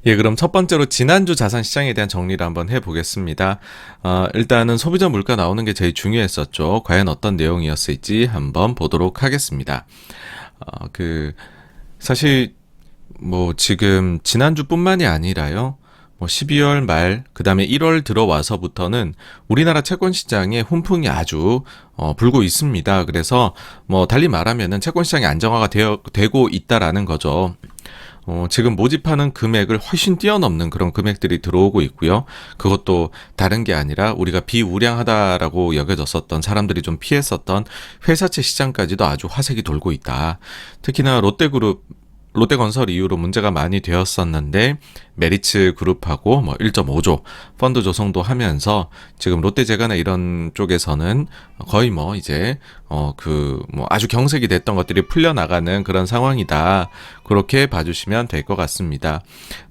예, 그럼 첫 번째로 지난주 자산 시장에 대한 정리를 한번 해보겠습니다. 일단은 소비자 물가 나오는 게 제일 중요했었죠. 과연 어떤 내용이었을지 한번 보도록 하겠습니다. 사실 지금 지난주뿐만이 아니라요. 12월 말, 그 다음에 1월 들어와서부터는 우리나라 채권 시장에 훈풍이 아주 불고 있습니다. 그래서 달리 말하면은 채권 시장이 안정화가 되고 있다라는 거죠. 지금 모집하는 금액을 훨씬 뛰어넘는 그런 금액들이 들어오고 있고요. 그것도 다른 게 아니라 우리가 비우량하다라고 여겨졌었던 사람들이 좀 피했었던 회사채 시장까지도 아주 화색이 돌고 있다. 특히나 롯데건설 이후로 문제가 많이 되었었는데 메리츠 그룹하고 1.5조 펀드 조성도 하면서 지금 롯데제과나 이런 쪽에서는 거의 이제 아주 경색이 됐던 것들이 풀려나가는 그런 상황이다. 그렇게 봐주시면 될 것 같습니다.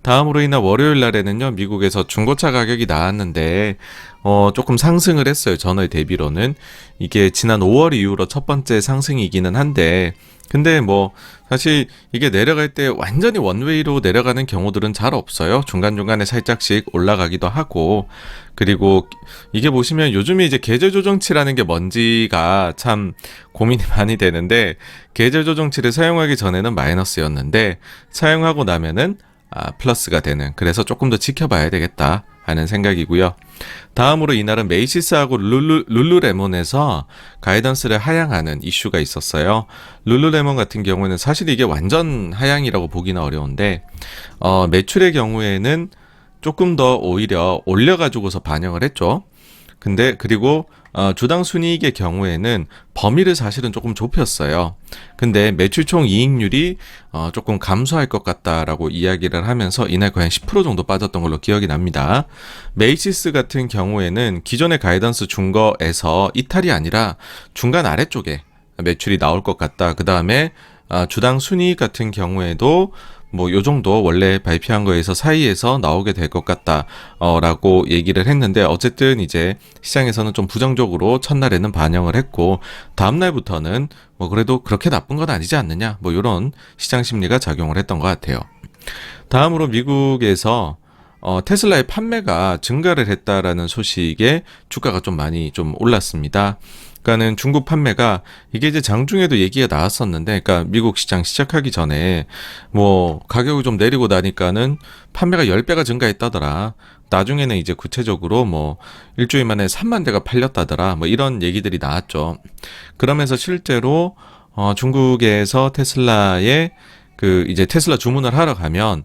다음으로 인한 월요일 날에는요, 미국에서 중고차 가격이 나왔는데 조금 상승을 했어요. 전월 대비로는. 이게 지난 5월 이후로 첫 번째 상승이기는 한데, 근데 사실 이게 내려갈 때 완전히 원웨이로 내려가는 경우들은 잘 없어요. 중간중간에 살짝씩 올라가기도 하고, 그리고 이게 보시면 요즘에 이제 계절 조정치라는 게 뭔지가 참 고민이 많이 되는데, 계절 조정치를 사용하기 전에는 마이너스였는데 사용하고 나면은 플러스가 되는, 그래서 조금 더 지켜봐야 되겠다 하는 생각이고요. 다음으로 이날은 메이시스하고 룰루레몬에서 가이던스를 하향하는 이슈가 있었어요. 룰루레몬 같은 경우에는 사실 이게 완전 하향이라고 보기는 어려운데 매출의 경우에는 조금 더 오히려 올려가지고서 반영을 했죠. 근데 그리고 주당 순이익의 경우에는 범위를 사실은 조금 좁혔어요. 근데 매출 총 이익률이 조금 감소할 것 같다라고 이야기를 하면서 이날 거의 한 10% 정도 빠졌던 걸로 기억이 납니다. 메이시스 같은 경우에는 기존의 가이던스 준 거에서 이탈이 아니라 중간 아래쪽에 매출이 나올 것 같다. 그 다음에 주당 순이익 같은 경우에도 요 정도 원래 발표한 거에서 사이에서 나오게 될 것 같다 라고 얘기를 했는데, 어쨌든 이제 시장에서는 좀 부정적으로 첫날에는 반영을 했고, 다음날부터는 그래도 그렇게 나쁜 건 아니지 않느냐, 이런 시장 심리가 작용을 했던 것 같아요. 다음으로 미국에서 테슬라의 판매가 증가를 했다라는 소식에 주가가 좀 많이 좀 올랐습니다. 그러니까는 중국 판매가, 이게 이제 장중에도 얘기가 나왔었는데, 그러니까 미국 시장 시작하기 전에 가격이 좀 내리고 나니까는 판매가 10배가 증가했다더라. 나중에는 이제 구체적으로 일주일 만에 3만 대가 팔렸다더라. 이런 얘기들이 나왔죠. 그러면서 실제로 중국에서 테슬라의 이제 테슬라 주문을 하러 가면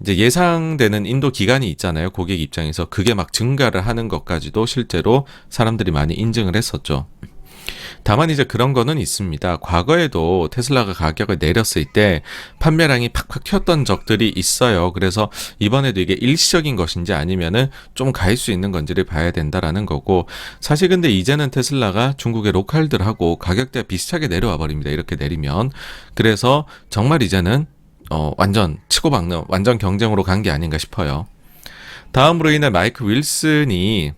이제 예상되는 인도 기간이 있잖아요. 고객 입장에서 그게 막 증가를 하는 것까지도 실제로 사람들이 많이 인증을 했었죠. 다만 이제 그런 거는 있습니다. 과거에도 테슬라가 가격을 내렸을 때 판매량이 팍팍 튀었던 적들이 있어요. 그래서 이번에도 이게 일시적인 것인지 아니면은 좀 갈 수 있는 건지를 봐야 된다라는 거고, 사실 근데 이제는 테슬라가 중국의 로컬들하고 가격대가 비슷하게 내려와 버립니다. 이렇게 내리면. 그래서 정말 이제는 완전 치고 박는 완전 경쟁으로 간 게 아닌가 싶어요. 다음으로 이날 마이크 윌슨이,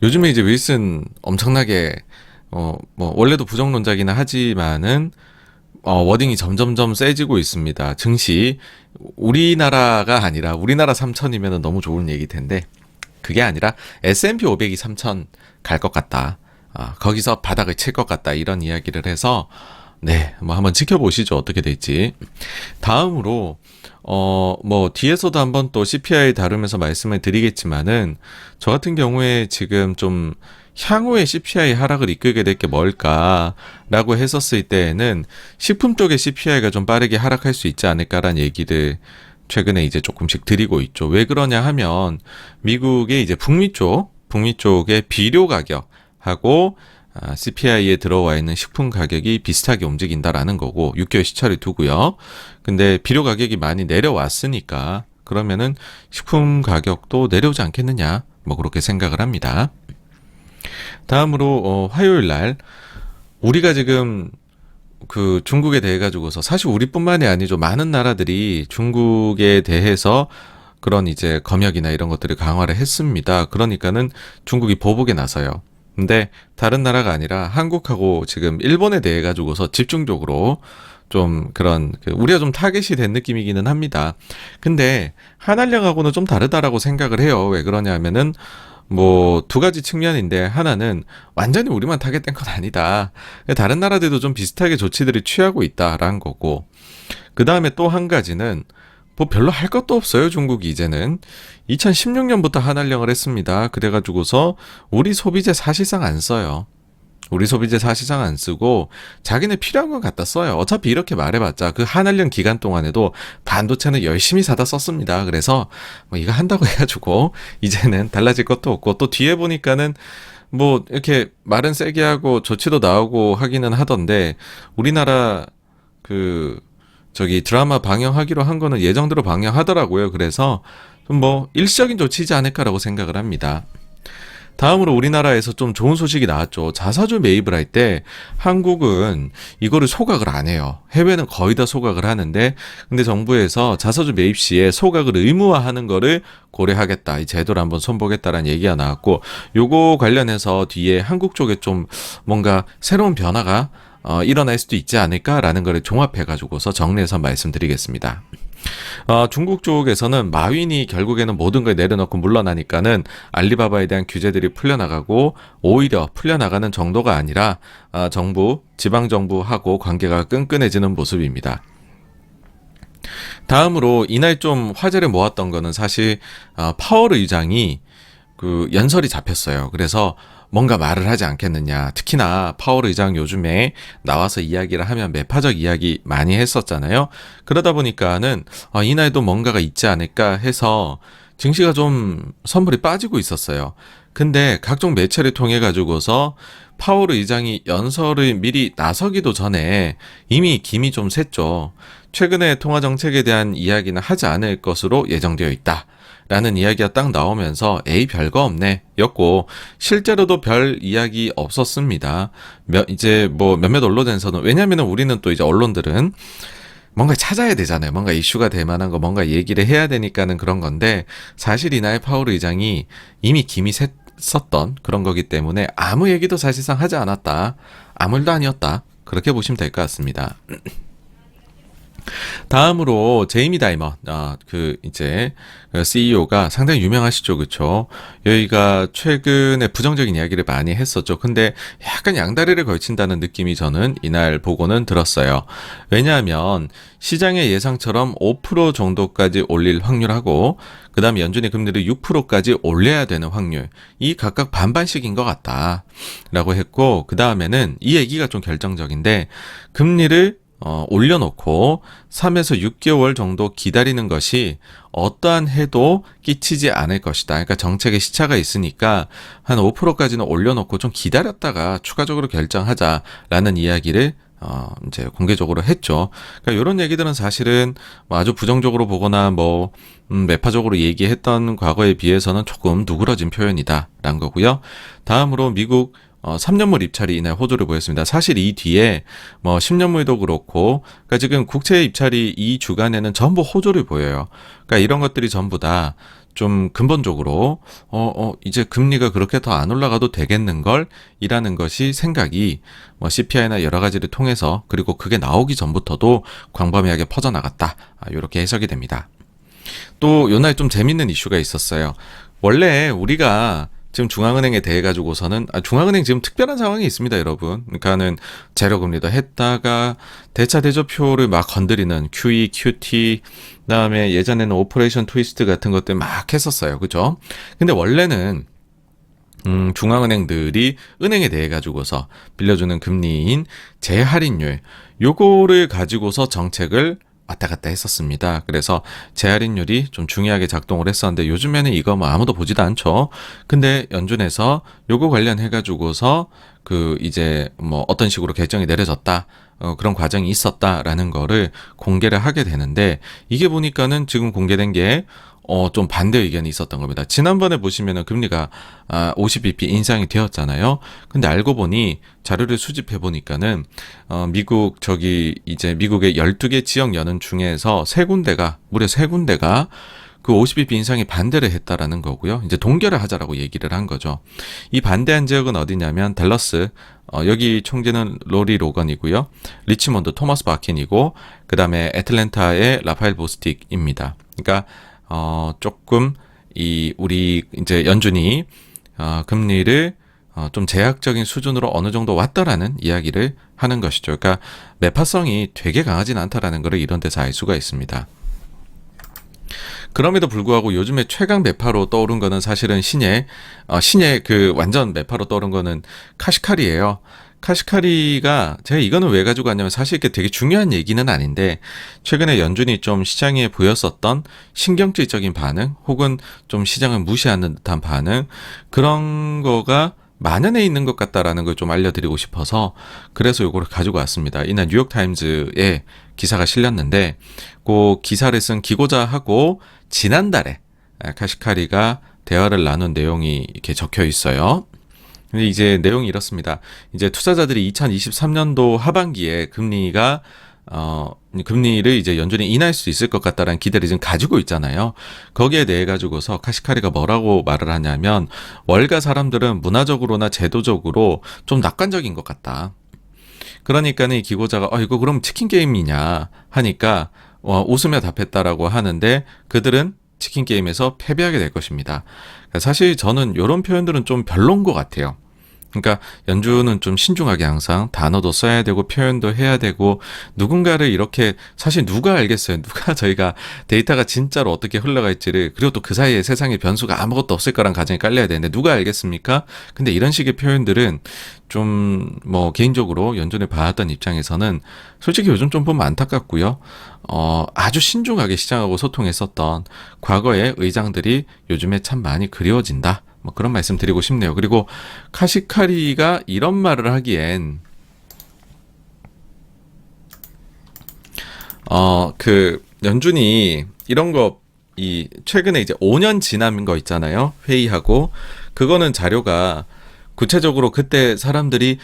요즘에 이제 윌슨 엄청나게 원래도 부정론자기는 하지만은 워딩이 점점점 세지고 있습니다. 증시 우리나라가 아니라 우리나라 3천이면 너무 좋은 얘기 텐데, 그게 아니라 S&P 500이 3천 갈 것 같다. 거기서 바닥을 칠 것 같다. 이런 이야기를 해서 한번 지켜보시죠. 어떻게 될지. 다음으로 뒤에서도 한번 또 CPI 다루면서 말씀을 드리겠지만은, 저 같은 경우에 지금 좀 향후에 CPI 하락을 이끌게 될 게 뭘까라고 했었을 때에는 식품 쪽의 CPI가 좀 빠르게 하락할 수 있지 않을까라는 얘기들 최근에 이제 조금씩 드리고 있죠. 왜 그러냐 하면 미국의 이제 북미 쪽의 비료 가격하고 CPI에 들어와 있는 식품 가격이 비슷하게 움직인다라는 거고, 6개월 시차를 두고요. 근데 비료 가격이 많이 내려왔으니까 그러면은 식품 가격도 내려오지 않겠느냐, 그렇게 생각을 합니다. 다음으로 화요일 날 우리가 지금 중국에 대해 가지고서, 사실 우리뿐만이 아니죠, 많은 나라들이 중국에 대해서 그런 이제 검역이나 이런 것들을 강화를 했습니다. 그러니까는 중국이 보복에 나서요. 근데 다른 나라가 아니라 한국하고 지금 일본에 대해 가지고서 집중적으로 좀 그런 우리가 좀 타겟이 된 느낌이기는 합니다. 근데 한알령하고는 좀 다르다라고 생각을 해요. 왜 그러냐면은 뭐 두 가지 측면인데, 하나는 완전히 우리만 타겟된 건 아니다. 다른 나라들도 좀 비슷하게 조치들을 취하고 있다라는 거고, 그 다음에 또 한 가지는 뭐 별로 할 것도 없어요. 중국이 이제는 2016년부터 한알령을 했습니다. 그래가지고서 우리 소비재 사실상 안 써요. 우리 소비재 사실상 안 쓰고 자기네 필요한 건 갖다 써요. 어차피 이렇게 말해봤자 그 한알령 기간 동안에도 반도체는 열심히 사다 썼습니다. 그래서 뭐 이거 한다고 해가지고 이제는 달라질 것도 없고, 또 뒤에 보니까는 뭐 이렇게 말은 세게 하고 조치도 나오고 하기는 하던데, 우리나라 그 저기 드라마 방영하기로 한 거는 예정대로 방영하더라고요. 그래서 좀 뭐 일시적인 조치이지 않을까라고 생각을 합니다. 다음으로 우리나라에서 좀 좋은 소식이 나왔죠. 자사주 매입을 할 때 한국은 이거를 소각을 안 해요. 해외는 거의 다 소각을 하는데, 근데 정부에서 자사주 매입 시에 소각을 의무화하는 거를 고려하겠다, 이 제도를 한번 손보겠다라는 얘기가 나왔고, 요거 관련해서 뒤에 한국 쪽에 좀 뭔가 새로운 변화가 일어날 수도 있지 않을까라는 거를 종합해가지고서 정리해서 말씀드리겠습니다. 중국 쪽에서는 마윈이 결국에는 모든 걸 내려놓고 물러나니까는 알리바바에 대한 규제들이 풀려나가고, 오히려 풀려나가는 정도가 아니라 정부, 지방정부하고 관계가 끈끈해지는 모습입니다. 다음으로 이날 좀 화제를 모았던 거는 사실 파월 의장이 그 연설이 잡혔어요. 그래서 뭔가 말을 하지 않겠느냐. 특히나 파월 의장 요즘에 나와서 이야기를 하면 매파적 이야기 많이 했었잖아요. 그러다 보니까는 이날도 뭔가가 있지 않을까 해서 증시가 좀 선물이 빠지고 있었어요. 근데 각종 매체를 통해 가지고서 파월 의장이 연설을 미리 나서기도 전에 이미 김이 좀 샜죠. 최근에 통화 정책에 대한 이야기는 하지 않을 것으로 예정되어 있다 라는 이야기가 딱 나오면서 에이 별거 없네 였고, 실제로도 별 이야기 없었습니다. 이제 뭐 몇몇 언론에서는, 왜냐면은 우리는 또 이제 언론들은 뭔가 찾아야 되잖아요. 뭔가 이슈가 될 만한 거 뭔가 얘기를 해야 되니까는 그런 건데, 사실 이날 파월 의장이 이미 김이 샜었던 그런 거기 때문에 아무 얘기도 사실상 하지 않았다, 아무 일도 아니었다, 그렇게 보시면 될 것 같습니다. 다음으로 제이미 다이먼, 그 이제 CEO가 상당히 유명하시죠, 그렇죠? 여기가 최근에 부정적인 이야기를 많이 했었죠. 근데 약간 양다리를 걸친다는 느낌이 저는 이날 보고는 들었어요. 왜냐하면 시장의 예상처럼 5% 정도까지 올릴 확률하고, 그 다음에 연준이 금리를 6%까지 올려야 되는 확률, 이 각각 반반씩인 것 같다라고 했고, 그 다음에는 이 얘기가 좀 결정적인데, 금리를 올려놓고 3에서 6개월 정도 기다리는 것이 어떠한 해도 끼치지 않을 것이다. 그러니까 정책에 시차가 있으니까 한 5%까지는 올려놓고 좀 기다렸다가 추가적으로 결정하자라는 이야기를 이제 공개적으로 했죠. 그러니까 이런 얘기들은 사실은 뭐 아주 부정적으로 보거나 뭐 매파적으로 얘기했던 과거에 비해서는 조금 누그러진 표현이다라는 거고요. 다음으로 미국 3년물 입찰이 이날 호조를 보였습니다. 사실 이 뒤에 뭐 10년물도 그렇고, 그러니까 지금 국채 입찰이 이 주간에는 전부 호조를 보여요. 그러니까 이런 것들이 전부 다 좀 근본적으로 이제 금리가 그렇게 더 안 올라가도 되겠는걸 이라는 것이 생각이 뭐 CPI나 여러 가지를 통해서, 그리고 그게 나오기 전부터도 광범위하게 퍼져나갔다, 이렇게 해석이 됩니다. 또 요날 좀 재밌는 이슈가 있었어요. 원래 우리가 지금 중앙은행에 대해 가지고서는 중앙은행 지금 특별한 상황이 있습니다, 여러분. 그러니까는 제로금리도 했다가 대차 대조표를 막 건드리는 QE, QT, 그다음에 예전에는 오퍼레이션 트위스트 같은 것들 막 했었어요, 그죠? 근데 원래는 중앙은행들이 은행에 대해 가지고서 빌려주는 금리인 재할인율, 요거를 가지고서 정책을 왔다 갔다 했었습니다. 그래서 재할인율이 좀 중요하게 작동을 했었는데, 요즘에는 이거 뭐 아무도 보지도 않죠. 근데 연준에서 요거 관련해가지고서 그 이제 뭐 어떤 식으로 결정이 내려졌다, 그런 과정이 있었다라는 거를 공개를 하게 되는데, 이게 보니까는 지금 공개된 게 좀 반대 의견이 있었던 겁니다. 지난번에 보시면은 금리가 50bp 인상이 되었잖아요. 근데 알고 보니 자료를 수집해 보니까는 미국 이제 미국의 12개 지역 연은 중에서 무려 3군데가 그 50bp 인상에 반대를 했다라는 거고요. 이제 동결을 하자라고 얘기를 한 거죠. 이 반대한 지역은 어디냐면 댈러스, 여기 총재는 로리 로건이고요. 리치몬드 토머스 바킨이고, 그 다음에 애틀랜타의 라파엘 보스틱입니다. 그러니까 조금 우리 이제 연준이 금리를 좀 제약적인 수준으로 어느 정도 왔다라는 이야기를 하는 것이죠. 그러니까 매파성이 되게 강하진 않다라는 것을 이런 데서 알 수가 있습니다. 그럼에도 불구하고 요즘에 최강 매파로 떠오른 거는 사실은 신의 그 완전 매파로 떠오른 거는 카시카리예요. 카시카리가 제가 이거는 왜 가지고 왔냐면 사실 이게 되게 중요한 얘기는 아닌데 최근에 연준이 좀 시장에 보였었던 신경질적인 반응 혹은 좀 시장을 무시하는 듯한 반응 그런 거가 만연해 있는 것 같다라는 걸 좀 알려드리고 싶어서 그래서 요거를 가지고 왔습니다. 이날 뉴욕타임즈에 기사가 실렸는데 그 기사를 쓴 기고자하고 지난달에 카시카리가 대화를 나눈 내용이 이렇게 적혀 있어요. 근데 이제 내용이 이렇습니다. 이제 투자자들이 2023년도 하반기에 금리를 이제 연준이 인하할 수 있을 것 같다라는 기대를 지금 가지고 있잖아요. 거기에 대해 가지고서 카시카리가 뭐라고 말을 하냐면 월가 사람들은 문화적으로나 제도적으로 좀 낙관적인 것 같다. 그러니까는 이 기고자가 이거 그럼 치킨 게임이냐 하니까 웃으며 답했다라고 하는데 그들은 치킨 게임에서 패배하게 될 것입니다. 사실 저는 이런 표현들은 좀 별론 것 같아요. 그러니까 연준은 좀 신중하게 항상 단어도 써야 되고 표현도 해야 되고 누군가를 이렇게 사실 누가 알겠어요. 누가 저희가 데이터가 진짜로 어떻게 흘러갈지를 그리고 또 그 사이에 세상에 변수가 아무것도 없을 거란 가정이 깔려야 되는데 누가 알겠습니까? 근데 이런 식의 표현들은 좀 뭐 개인적으로 연준을 봐왔던 입장에서는 솔직히 요즘 좀 보면 안타깝고요. 아주 신중하게 시장하고 소통했었던 과거의 의장들이 요즘에 참 많이 그리워진다. 뭐 그런 말씀 드리고 싶네요. 그리고 카시카리가 이런 말을 하기엔 그 연준이 이런 거 최근에 이제 5년 지난 거 있잖아요. 회의하고 그거는 자료가 구체적으로 그때 사람들이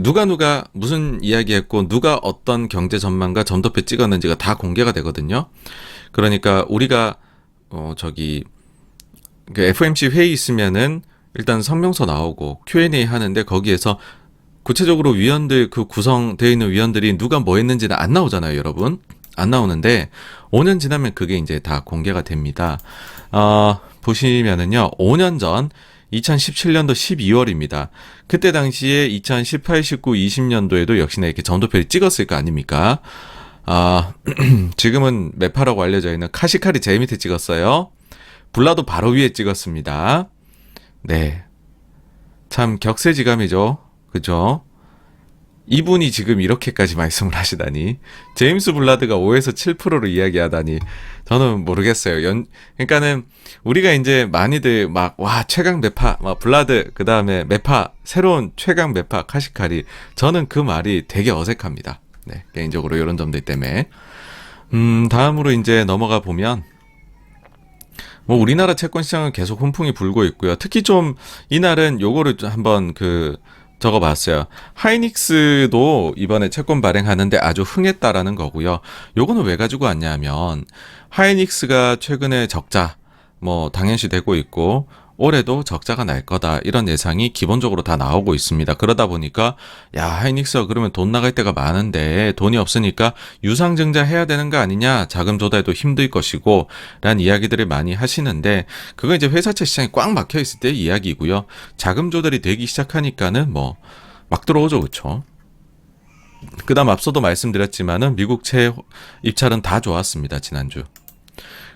누가 무슨 이야기했고 누가 어떤 경제 전망과 점도표 찍었는지가 다 공개가 되거든요. 그러니까 우리가 그 FOMC 회의 있으면은 일단 성명서 나오고 Q&A 하는데 거기에서 구체적으로 위원들 그 구성되어 있는 위원들이 누가 뭐 했는지는 안 나오잖아요, 여러분. 안 나오는데 5년 지나면 그게 이제 다 공개가 됩니다. 보시면은요. 5년 전 2017년도 12월입니다. 그때 당시에 2018, 19, 20년도에도 역시나 이렇게 점도표를 찍었을 거 아닙니까? 지금은 매파라고 알려져 있는 카시카리 제일 밑에 찍었어요. 블라도 바로 위에 찍었습니다. 네. 참 격세지감이죠. 그죠? 이분이 지금 이렇게까지 말씀을 하시다니. 제임스 블라드가 5에서 7%로 이야기하다니. 저는 모르겠어요. 그러니까는 우리가 이제 많이들 최강 매파, 블라드, 그 다음에 매파, 새로운 최강 매파, 카시카리. 저는 그 말이 되게 어색합니다. 네. 개인적으로 이런 점들 때문에. 다음으로 이제 넘어가 보면, 우리나라 채권 시장은 계속 훈풍이 불고 있고요. 특히 좀 이날은 요거를 한번 적어봤어요. 하이닉스도 이번에 채권 발행하는데 아주 흥했다라는 거고요. 요거는 왜 가지고 왔냐면 하이닉스가 최근에 적자 당연시 되고 있고 올해도 적자가 날 거다 이런 예상이 기본적으로 다 나오고 있습니다. 그러다 보니까 하이닉스가 그러면 돈 나갈 때가 많은데 돈이 없으니까 유상증자 해야 되는 거 아니냐, 자금 조달도 힘들 것이고 라는 이야기들을 많이 하시는데 그건 이제 회사채 시장이 꽉 막혀 있을 때 이야기고요. 자금 조달이 되기 시작하니까는 막 들어오죠. 그렇죠? 그 다음 앞서도 말씀드렸지만은 미국채 입찰은 다 좋았습니다. 지난주.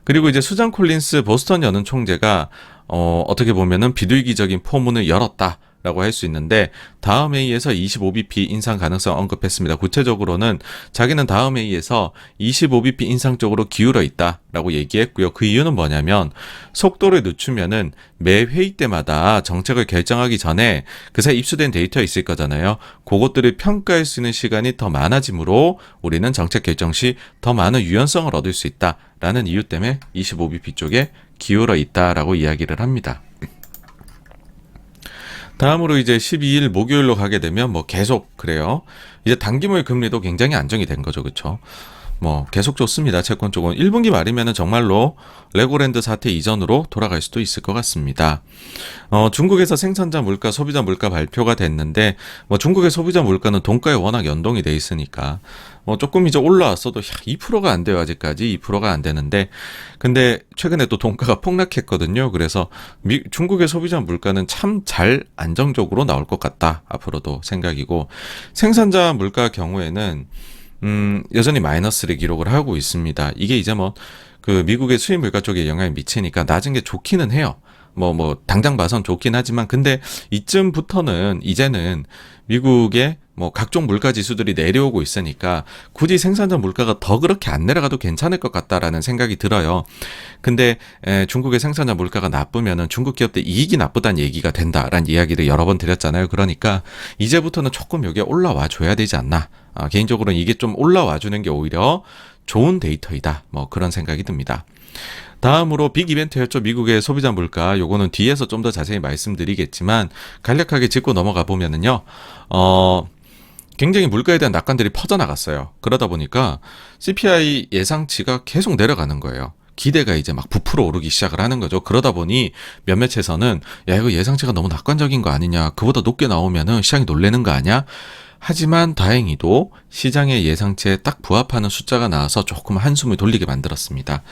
그리고 이제 수잔 콜린스 보스턴 연은 총재가 어떻게 보면은 비둘기적인 포문을 열었다라고 할 수 있는데 다음 회의에서 25bp 인상 가능성 언급했습니다. 구체적으로는 자기는 다음 회의에서 25bp 인상 쪽으로 기울어 있다라고 얘기했고요. 그 이유는 뭐냐면 속도를 늦추면은 매 회의 때마다 정책을 결정하기 전에 그 사이 입수된 데이터 있을 거잖아요. 그것들을 평가할 수 있는 시간이 더 많아지므로 우리는 정책 결정 시 더 많은 유연성을 얻을 수 있다라는 이유 때문에 25bp 쪽에 기울어 있다라고 이야기를 합니다. 다음으로 이제 12일 목요일로 가게 되면 계속 그래요. 이제 단기물 금리도 굉장히 안정이 된 거죠. 그렇죠? 뭐 계속 좋습니다. 채권 쪽은 1분기 말이면은 정말로 레고랜드 사태 이전으로 돌아갈 수도 있을 것 같습니다. 중국에서 생산자 물가, 소비자 물가 발표가 됐는데 뭐 중국의 소비자 물가는 돈가에 워낙 연동이 돼 있으니까 조금 이제 올라왔어도 2%가 안 돼요. 아직까지 2%가 안 되는데 근데 최근에 또 돈가가 폭락했거든요. 그래서 중국의 소비자 물가는 참 잘 안정적으로 나올 것 같다. 앞으로도 생각이고 생산자 물가 경우에는 여전히 마이너스를 기록을 하고 있습니다. 이게 이제 그 미국의 수입 물가 쪽에 영향을 미치니까 낮은 게 좋기는 해요. 당장 봐선 좋긴 하지만, 근데 이쯤부터는 이제는 미국의 각종 물가 지수들이 내려오고 있으니까 굳이 생산자 물가가 더 그렇게 안 내려가도 괜찮을 것 같다라는 생각이 들어요. 근데 중국의 생산자 물가가 나쁘면은 중국 기업들 이익이 나쁘다는 얘기가 된다라는 이야기를 여러 번 드렸잖아요. 그러니까 이제부터는 조금 여기에 올라와 줘야 되지 않나. 개인적으로는 이게 좀 올라와 주는 게 오히려 좋은 데이터이다. 그런 생각이 듭니다. 다음으로 빅 이벤트였죠. 미국의 소비자 물가. 요거는 뒤에서 좀 더 자세히 말씀드리겠지만 간략하게 짚고 넘어가 보면은요. 굉장히 물가에 대한 낙관들이 퍼져나갔어요. 그러다 보니까 CPI 예상치가 계속 내려가는 거예요. 기대가 이제 막 부풀어 오르기 시작을 하는 거죠. 그러다 보니 몇몇에서는 야, 이거 예상치가 너무 낙관적인 거 아니냐. 그보다 높게 나오면은 시장이 놀래는 거 아니야? 하지만 다행히도 시장의 예상치에 딱 부합하는 숫자가 나와서 조금 한숨을 돌리게 만들었습니다.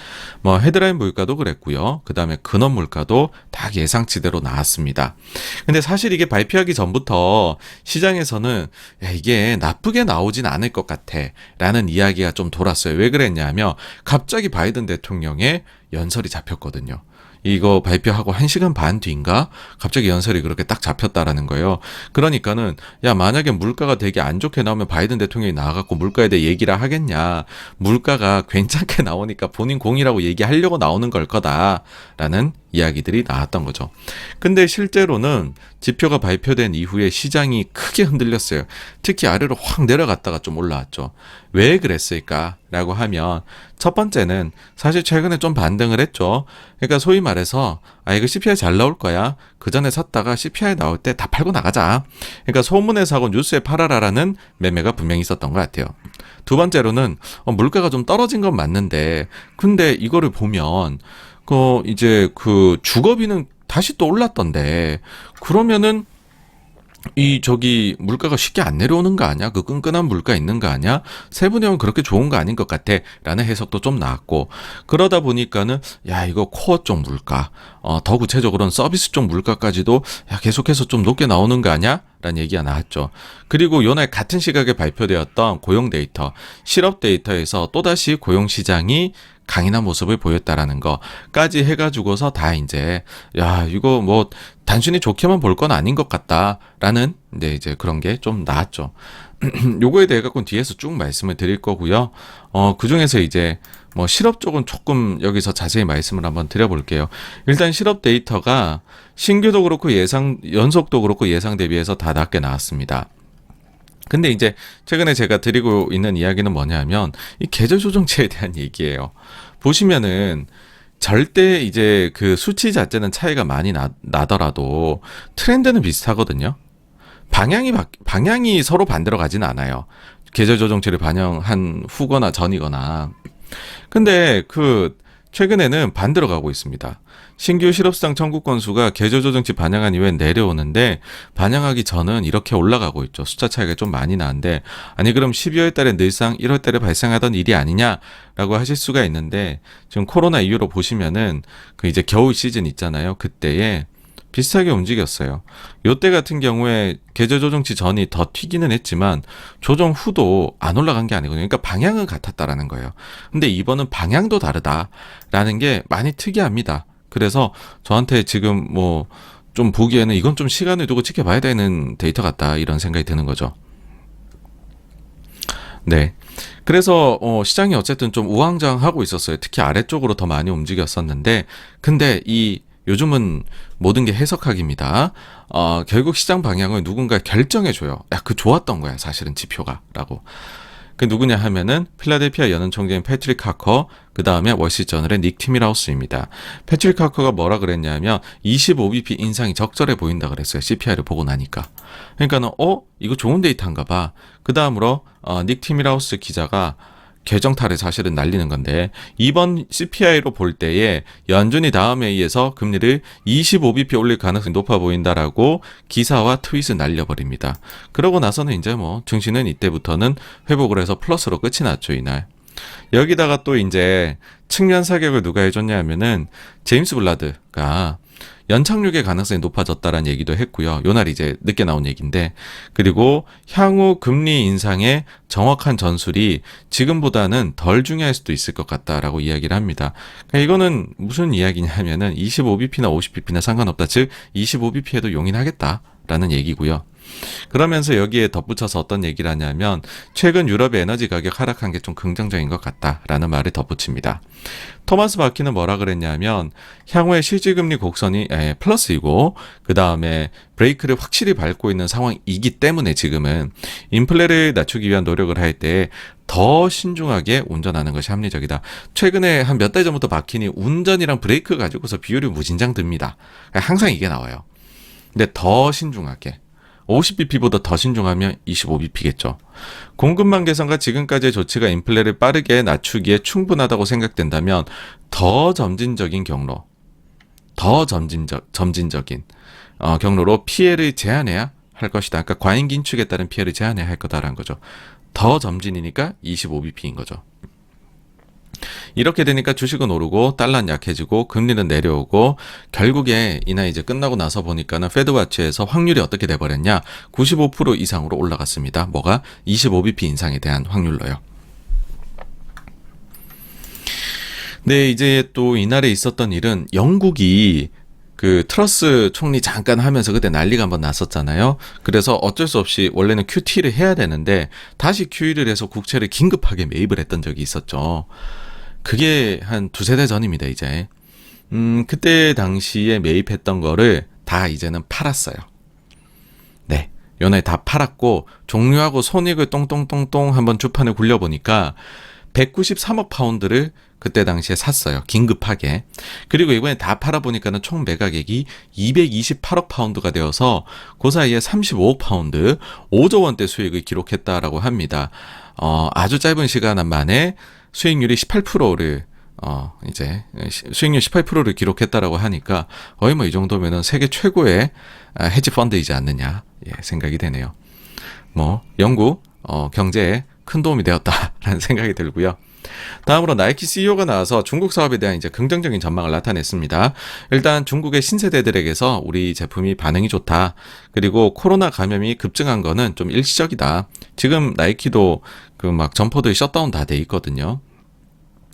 헤드라인 물가도 그랬고요. 그 다음에 근원 물가도 딱 예상치대로 나왔습니다. 근데 사실 이게 발표하기 전부터 시장에서는 야, 이게 나쁘게 나오진 않을 것 같아 라는 이야기가 좀 돌았어요. 왜 그랬냐면 갑자기 바이든 대통령의 연설이 잡혔거든요. 이거 발표하고 1시간 반 뒤인가? 갑자기 연설이 그렇게 딱 잡혔다라는 거예요. 그러니까는 야, 만약에 물가가 되게 안 좋게 나오면 바이든 대통령이 나와갖고 물가에 대해 얘기를 하겠냐. 물가가 괜찮게 나오니까 본인 공이라고 얘기하려고 나오는 걸 거다라는 이야기들이 나왔던 거죠. 근데 실제로는 지표가 발표된 이후에 시장이 크게 흔들렸어요. 특히 아래로 확 내려갔다가 좀 올라왔죠. 왜 그랬을까? 라고 하면 첫 번째는 사실 최근에 좀 반등을 했죠. 그러니까 소위 말해서 이거 CPI 잘 나올 거야. 그 전에 샀다가 CPI 나올 때 다 팔고 나가자. 그러니까 소문에 사고 뉴스에 팔아라라는 매매가 분명히 있었던 것 같아요. 두 번째로는 물가가 좀 떨어진 건 맞는데 근데 이거를 보면 이제 주거비는 다시 또 올랐던데 그러면은 물가가 쉽게 안 내려오는 거 아니야? 그 끈끈한 물가 있는 거 아니야? 세분형은 그렇게 좋은 거 아닌 것 같아. 라는 해석도 좀 나왔고, 그러다 보니까는, 야, 이거 코어 쪽 물가, 더 구체적으로는 서비스 쪽 물가까지도, 야, 계속해서 좀 높게 나오는 거 아니야? 라는 얘기가 나왔죠. 그리고 요날 같은 시각에 발표되었던 고용 데이터, 실업 데이터에서 또다시 고용 시장이 강인한 모습을 보였다라는 거까지 해가지고서 다 이제 야 이거 단순히 좋게만 볼 건 아닌 것 같다라는 이제 그런 게 좀 나왔죠. 요거에 대해 갖고는 뒤에서 쭉 말씀을 드릴 거고요. 그 중에서 이제 실업 쪽은 조금 여기서 자세히 말씀을 한번 드려볼게요. 일단 실업 데이터가 신규도 그렇고 연속도 그렇고 예상 대비해서 다 낮게 나왔습니다. 근데 이제 최근에 제가 드리고 있는 이야기는 뭐냐면 이 계절 조정치에 대한 얘기예요. 보시면은 절대 이제 그 수치 자체는 차이가 많이 나더라도 트렌드는 비슷하거든요. 방향이 서로 반대로 가지는 않아요. 계절 조정치를 반영한 후거나 전이거나. 근데 최근에는 반대로 가고 있습니다. 신규 실업수당 청구 건수가 계절 조정치 반영한 이후에 내려오는데 반영하기 전은 이렇게 올라가고 있죠. 숫자 차이가 좀 많이 나는데 아니 그럼 12월 달에 늘상 1월 달에 발생하던 일이 아니냐라고 하실 수가 있는데 지금 코로나 이후로 보시면은 이제 겨울 시즌 있잖아요. 그때에 비슷하게 움직였어요. 요때 같은 경우에 계절 조정치 전이 더 튀기는 했지만 조정 후도 안 올라간 게 아니거든요. 그러니까 방향은 같았다라는 거예요. 근데 이번은 방향도 다르다라는 게 많이 특이합니다. 그래서 저한테 지금 좀 보기에는 이건 좀 시간을 두고 지켜봐야 되는 데이터 같다 이런 생각이 드는 거죠. 네. 그래서 시장이 어쨌든 좀 우왕좌왕하고 있었어요. 특히 아래쪽으로 더 많이 움직였었는데 근데 요즘은 모든 게 해석학입니다. 결국 시장 방향을 누군가 결정해줘요. 야, 좋았던 거야, 사실은 지표가. 라고. 그 누구냐 하면은 필라델피아 연은 총재인 패트릭 하커, 그 다음에 월시저널의 닉 티밀하우스입니다. 패트릭 하커가 뭐라 그랬냐면 25bp 인상이 적절해 보인다 그랬어요. CPI를 보고 나니까. 그러니까는 이거 좋은 데이터인가 봐. 그 다음으로 닉 티밀하우스 기자가 계정탈을 사실은 날리는 건데 이번 CPI로 볼 때에 연준이 다음 회의에서 금리를 25bp 올릴 가능성이 높아 보인다라고 기사와 트윗을 날려버립니다. 그러고 나서는 이제 뭐 증시는 이때부터는 회복을 해서 플러스로 끝이 났죠, 이날. 여기다가 또 이제 측면 사격을 누가 해줬냐 하면은 제임스 블라드가 연착륙의 가능성이 높아졌다라는 얘기도 했고요. 요날 이제 늦게 나온 얘기인데, 그리고 향후 금리 인상의 정확한 전술이 지금보다는 덜 중요할 수도 있을 것 같다라고 이야기를 합니다. 그러니까 이거는 무슨 이야기냐면은 25bp나 50bp나 상관없다. 즉 25bp에도 용인하겠다라는 얘기고요. 그러면서 여기에 덧붙여서 어떤 얘기를 하냐면 최근 유럽의 에너지 가격 하락한 게 좀 긍정적인 것 같다라는 말을 덧붙입니다. 토마스 바키는 뭐라 그랬냐면 향후에 실질금리 곡선이 플러스이고 그 다음에 브레이크를 확실히 밟고 있는 상황이기 때문에 지금은 인플레를 낮추기 위한 노력을 할 때 더 신중하게 운전하는 것이 합리적이다. 최근에 한 몇 달 전부터 바키니 운전이랑 브레이크 가지고서 비율이 무진장 듭니다. 항상 이게 나와요. 근데 더 신중하게 50bp보다 더 신중하면 25bp겠죠. 공급망 개선과 지금까지의 조치가 인플레를 빠르게 낮추기에 충분하다고 생각된다면 더 점진적인 경로, 더 점진적인 경로로 피해를 제한해야 할 것이다. 그러니까 과잉 긴축에 따른 피해를 제한해야 할 거다라는 거죠. 더 점진이니까 25bp인 거죠. 이렇게 되니까 주식은 오르고 달러는 약해지고 금리는 내려오고 결국에 이날 이제 끝나고 나서 보니까는 페드와치에서 확률이 어떻게 돼버렸냐, 95% 이상으로 올라갔습니다. 뭐가? 25bp 인상에 대한 확률로요. 네, 이제 또 이날에 있었던 일은 영국이 그 트러스 총리 잠깐 하면서 그때 난리가 한번 났었잖아요. 그래서 어쩔 수 없이 원래는 QT를 해야 되는데 다시 QE를 해서 국채를 긴급하게 매입을 했던 적이 있었죠. 그게 한 두세 달 전입니다, 이제. 그때 당시에 매입했던 거를 다 이제는 팔았어요. 네. 요날 다 팔았고, 종료하고 손익을 똥똥똥똥 한번 주판을 굴려보니까 193억 파운드를 그때 당시에 샀어요. 긴급하게. 그리고 이번에 다 팔아보니까는 총 매각액이 228억 파운드가 되어서 그 사이에 35억 파운드, 5조 원대 수익을 기록했다라고 합니다. 아주 짧은 시간 만에 수익률이 18%를 이제 수익률 18%를 기록했다라고 하니까 거의 뭐 이 정도면은 세계 최고의 헤지 펀드이지 않느냐, 생각이 되네요. 뭐 영국 경제에 큰 도움이 되었다라는 생각이 들고요. 다음으로 나이키 CEO가 나와서 중국 사업에 대한 이제 긍정적인 전망을 나타냈습니다. 일단 중국의 신세대들에게서 우리 제품이 반응이 좋다. 그리고 코로나 감염이 급증한 거는 좀 일시적이다. 지금 나이키도 그 막 점포들 셧다운 다 돼 있거든요.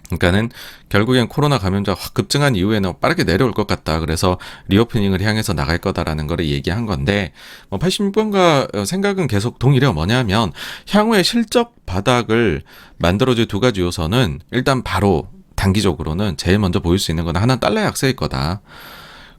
그러니까는 결국엔 코로나 감염자 확 급증한 이후에는 빠르게 내려올 것 같다. 그래서 리오프닝을 향해서 나갈 거다라는 거를 얘기한 건데, 86번과 생각은 계속 동일해요. 뭐냐면 향후에 실적 바닥을 만들어줄 두 가지 요소는 일단 바로 단기적으로는 제일 먼저 보일 수 있는 건 하나는 달러 약세일 거다.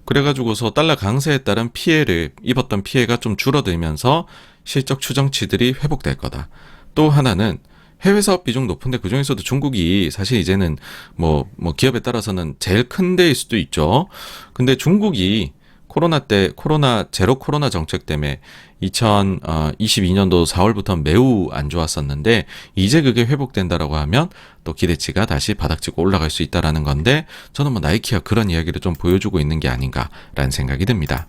그래가지고서 달러 강세에 따른 피해를 입었던 피해가 좀 줄어들면서 실적 추정치들이 회복될 거다. 또 하나는 해외 사업 비중 높은데 그중에서도 중국이 사실 이제는 뭐 기업에 따라서는 제일 큰 데일 수도 있죠. 근데 중국이 제로 코로나 정책 때문에 2022년도 4월부터 매우 안 좋았었는데 이제 그게 회복된다라고 하면 또 기대치가 다시 바닥치고 올라갈 수 있다라는 건데, 저는 뭐 나이키가 그런 이야기를 좀 보여주고 있는 게 아닌가라는 생각이 듭니다.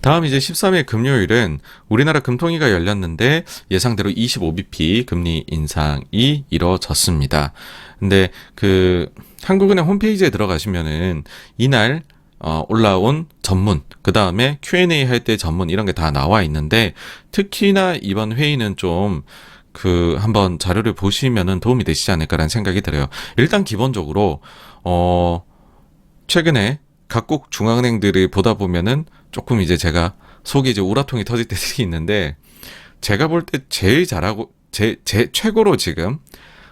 다음 이제 13일 금요일은 우리나라 금통위가 열렸는데 예상대로 25bp 금리 인상이 이뤄졌습니다. 근데 그 한국은행 홈페이지에 들어가시면은 이날 올라온 전문, 그 다음에 Q&A 할 때 전문 이런 게 다 나와 있는데, 특히나 이번 회의는 좀 한번 자료를 보시면은 도움이 되시지 않을까라는 생각이 들어요. 일단 기본적으로 최근에 각국 중앙은행들을 보다 보면은 조금 이제 제가 속이 이제 우라통이 터질 때들이 있는데, 제가 볼 때 제일 잘하고 제 최고로 지금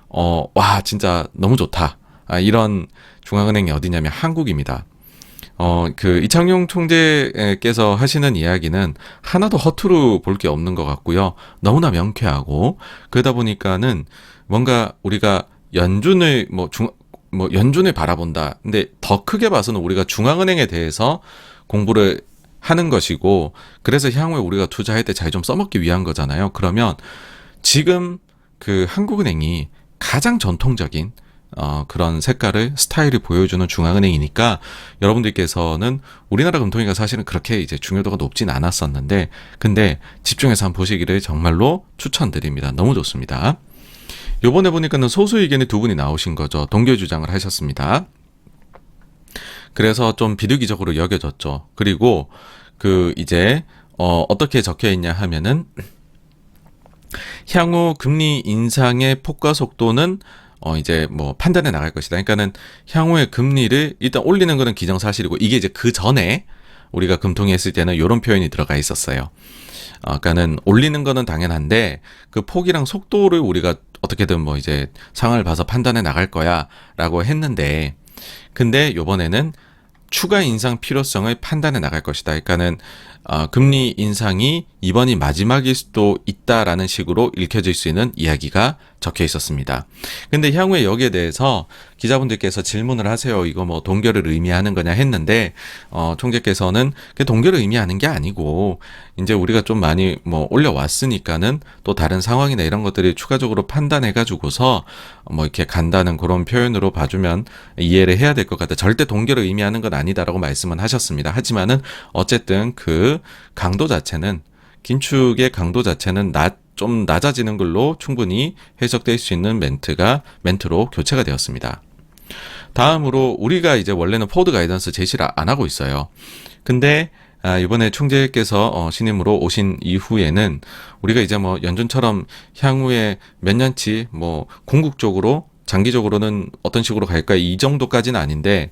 와 진짜 너무 좋다, 이런 중앙은행이 어디냐면 한국입니다. 이창용 총재께서 하시는 이야기는 하나도 허투루 볼 게 없는 것 같고요. 너무나 명쾌하고, 그러다 보니까는 뭔가 우리가 연준을 연준을 바라본다. 근데 더 크게 봐서는 우리가 중앙은행에 대해서 공부를 하는 것이고, 그래서 향후에 우리가 투자할 때 잘 좀 써먹기 위한 거잖아요. 그러면 지금 한국은행이 가장 전통적인 그런 색깔을 스타일을 보여주는 중앙은행이니까 여러분들께서는 우리나라 금통위가 사실은 그렇게 이제 중요도가 높진 않았었는데 근데 집중해서 한번 보시기를 정말로 추천드립니다. 너무 좋습니다. 요번에 보니까는 소수 의견이 두 분이 나오신 거죠. 동결 주장을 하셨습니다. 그래서 좀 비둘기적으로 여겨졌죠. 그리고 이제 어떻게 적혀 있냐 하면은 향후 금리 인상의 폭과 속도는 이제 뭐 판단해 나갈 것이다. 그러니까는 향후의 금리를 일단 올리는 거는 기정사실이고 이게 이제 그 전에 우리가 금통위 했을 때는 이런 표현이 들어가 있었어요. 그러니까는 올리는 거는 당연한데 그 폭이랑 속도를 우리가 어떻게든 뭐 이제 상황을 봐서 판단해 나갈 거야라고 했는데 근데 요번에는 추가 인상 필요성을 판단해 나갈 것이다. 그러니까는 금리 인상이 이번이 마지막일 수도 있다라는 식으로 읽혀질 수 있는 이야기가 적혀 있었습니다. 근데 향후에 여기에 대해서 기자분들께서 질문을 하세요. 이거 뭐 동결을 의미하는 거냐 했는데 총재께서는 그 동결을 의미하는 게 아니고 이제 우리가 좀 많이 뭐 올려왔으니까는 또 다른 상황이나 이런 것들이 추가적으로 판단해 가지고서 뭐 이렇게 간다는 그런 표현으로 봐주면 이해를 해야 될 것 같다. 절대 동결을 의미하는 건 아니다라고 말씀은 하셨습니다. 하지만은 어쨌든 그 강도 자체는 긴축의 강도 자체는 좀 낮아지는 걸로 충분히 해석될 수 있는 멘트로 교체가 되었습니다. 다음으로 우리가 이제 원래는 포워드 가이던스 제시를 안 하고 있어요. 근데 이번에 총재께서 신임으로 오신 이후에는 우리가 이제 뭐 연준처럼 향후에 몇 년치 뭐 궁극적으로 장기적으로는 어떤 식으로 갈까 이 정도까지는 아닌데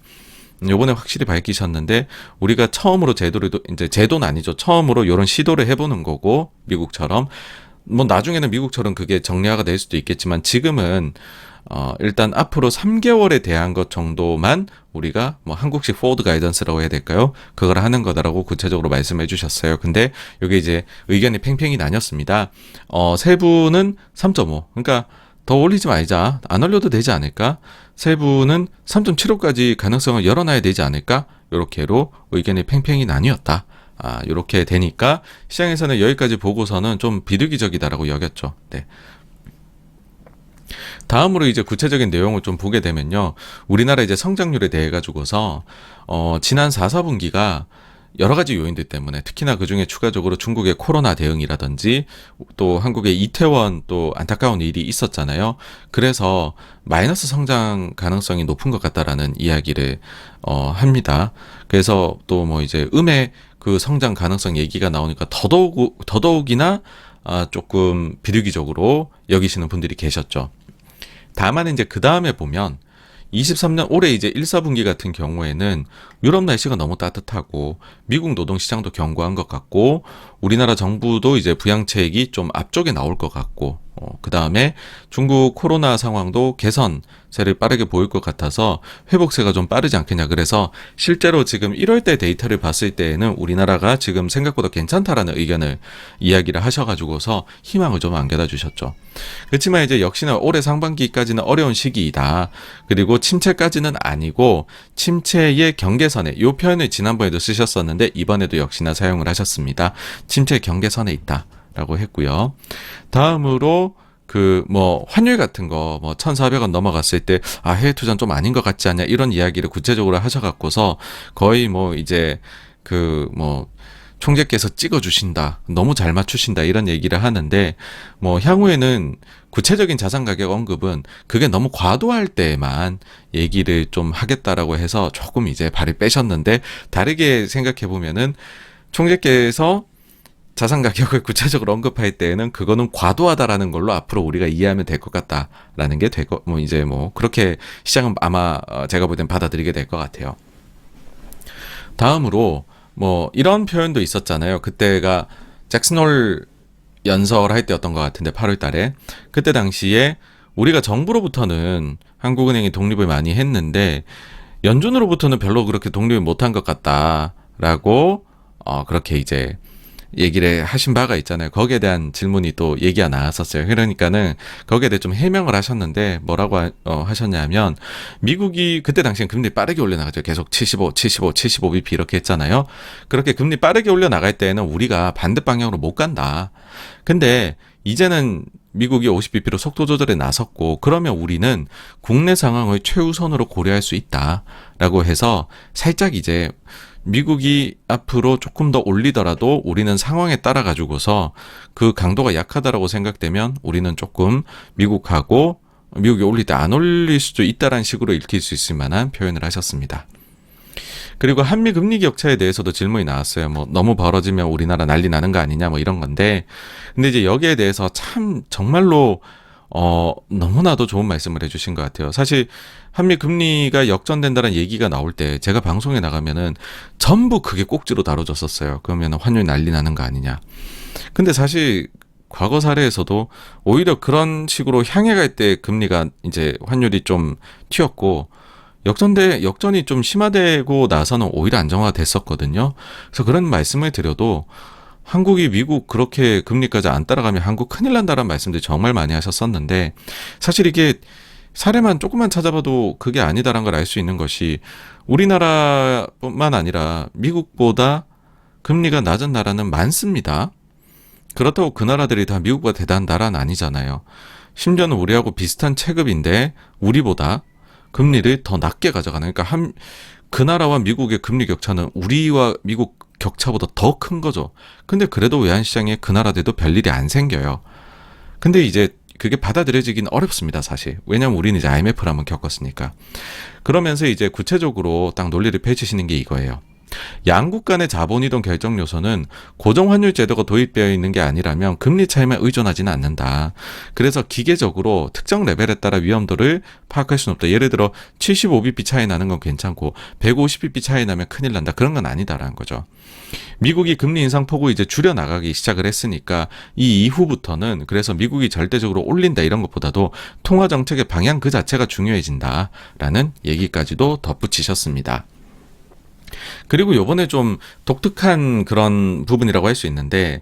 요번에 확실히 밝히셨는데 우리가 처음으로 제도는 아니죠. 처음으로 이런 시도를 해보는 거고 미국처럼 뭐 나중에는 미국처럼 그게 정례화가 될 수도 있겠지만 지금은 일단 앞으로 3개월에 대한 것 정도만 우리가 뭐 한국식 포워드 가이던스라고 해야 될까요? 그걸 하는 거다라고 구체적으로 말씀해 주셨어요. 근데 이게 이제 의견이 팽팽히 나뉘었습니다. 세부는 3.5. 그러니까 더 올리지 말자. 안 올려도 되지 않을까? 세부는 3.75까지 가능성을 열어놔야 되지 않을까? 요렇게로 의견이 팽팽히 나뉘었다. 요렇게 되니까 시장에서는 여기까지 보고서는 좀 비둘기적이다라고 여겼죠. 네. 다음으로 이제 구체적인 내용을 좀 보게 되면요. 우리나라 이제 성장률에 대해 가지고서 지난 4, 4분기가 여러 가지 요인들 때문에 특히나 그중에 추가적으로 중국의 코로나 대응이라든지 또 한국의 이태원 또 안타까운 일이 있었잖아요. 그래서 마이너스 성장 가능성이 높은 것 같다라는 이야기를 합니다. 그래서 또 뭐 이제 음의 그 성장 가능성 얘기가 나오니까 더더욱이나 조금 비둘기적으로 여기시는 분들이 계셨죠. 다만 이제 그 다음에 보면 23년 올해 이제 1, 4분기 같은 경우에는 유럽 날씨가 너무 따뜻하고 미국 노동시장도 견고한 것 같고 우리나라 정부도 이제 부양책이 좀 앞쪽에 나올 것 같고 그 다음에 중국 코로나 상황도 개선세를 빠르게 보일 것 같아서 회복세가 좀 빠르지 않겠냐. 그래서 실제로 지금 1월달 데이터를 봤을 때에는 우리나라가 지금 생각보다 괜찮다라는 의견을 이야기를 하셔가지고서 희망을 좀 안겨다 주셨죠. 그렇지만 이제 역시나 올해 상반기까지는 어려운 시기이다. 그리고 침체까지는 아니고 침체의 경계선에 이 표현을 지난번에도 쓰셨었는데 이번에도 역시나 사용을 하셨습니다. 침체 경계선에 있다라고 했고요. 다음으로 뭐 환율 같은 거 뭐 1,400원 넘어갔을 때 해외 투자는 좀 아닌 것 같지 않냐 이런 이야기를 구체적으로 하셔갖고서 거의 뭐 이제 뭐 총재께서 찍어주신다, 너무 잘 맞추신다 이런 얘기를 하는데 뭐 향후에는 구체적인 자산 가격 언급은 그게 너무 과도할 때만 얘기를 좀 하겠다라고 해서 조금 이제 발을 빼셨는데 다르게 생각해 보면은 총재께서 자산 가격을 구체적으로 언급할 때에는 그거는 과도하다라는 걸로 앞으로 우리가 이해하면 될 것 같다라는 게 되고 뭐 이제 뭐 그렇게 시장은 아마 제가 볼 땐 받아들이게 될 것 같아요. 다음으로 뭐 이런 표현도 있었잖아요. 그때가 잭슨홀 연설 할 때였던 것 같은데 8월 달에 그때 당시에 우리가 정부로부터는 한국은행이 독립을 많이 했는데 연준으로부터는 별로 그렇게 독립을 못한 것 같다라고 그렇게 이제 얘기를 하신 바가 있잖아요. 거기에 대한 질문이 또 얘기가 나왔었어요. 그러니까는 거기에 대해 좀 해명을 하셨는데 뭐라고 하셨냐면 미국이 그때 당시엔 금리 빠르게 올려나가죠. 계속 75 BP 이렇게 했잖아요. 그렇게 금리 빠르게 올려나갈 때에는 우리가 반대 방향으로 못 간다. 근데 이제는 미국이 50bp로 속도 조절에 나섰고 그러면 우리는 국내 상황을 최우선으로 고려할 수 있다라고 해서 살짝 이제 미국이 앞으로 조금 더 올리더라도 우리는 상황에 따라 가지고서 그 강도가 약하다라고 생각되면 우리는 조금 미국이 올릴 때 안 올릴 수도 있다라는 식으로 읽힐 수 있을 만한 표현을 하셨습니다. 그리고 한미 금리 격차에 대해서도 질문이 나왔어요. 뭐 너무 벌어지면 우리나라 난리 나는 거 아니냐 뭐 이런 건데, 근데 이제 여기에 대해서 참 정말로 너무나도 좋은 말씀을 해주신 것 같아요. 사실 한미 금리가 역전된다는 얘기가 나올 때 제가 방송에 나가면은 전부 그게 꼭지로 다뤄졌었어요. 그러면 환율 난리 나는 거 아니냐. 근데 사실 과거 사례에서도 오히려 그런 식으로 향해 갈 때 금리가 이제 환율이 좀 튀었고, 역전이 좀 심화되고 나서는 오히려 안정화가 됐었거든요. 그래서 그런 말씀을 드려도 한국이 미국 그렇게 금리까지 안 따라가면 한국 큰일 난다라는 말씀들 정말 많이 하셨었는데, 사실 이게 사례만 조금만 찾아봐도 그게 아니다라는 걸 알 수 있는 것이, 우리나라뿐만 아니라 미국보다 금리가 낮은 나라는 많습니다. 그렇다고 그 나라들이 다 미국보다 대단한 나라는 아니잖아요. 심지어는 우리하고 비슷한 체급인데 우리보다 금리를 더 낮게 가져가는, 그러니까 그 나라와 미국의 금리 격차는 우리와 미국 격차보다 더 큰 거죠. 근데 그래도 외환시장에 그 나라들도 별일이 안 생겨요. 근데 이제 그게 받아들여지긴 어렵습니다, 사실. 왜냐면 우리는 이제 IMF를 한번 겪었으니까. 그러면서 이제 구체적으로 딱 논리를 펼치시는 게 이거예요. 양국 간의 자본이동 결정 요소는 고정환율 제도가 도입되어 있는 게 아니라면 금리 차이만 의존하지는 않는다. 그래서 기계적으로 특정 레벨에 따라 위험도를 파악할 수는 없다. 예를 들어 75bp 차이 나는 건 괜찮고 150bp 차이 나면 큰일 난다. 그런 건 아니다라는 거죠. 미국이 금리 인상 폭을 이제 줄여나가기 시작을 했으니까 이 이후부터는, 그래서 미국이 절대적으로 올린다 이런 것보다도 통화 정책의 방향 그 자체가 중요해진다라는 얘기까지도 덧붙이셨습니다. 그리고 요번에 좀 독특한 그런 부분이라고 할 수 있는데,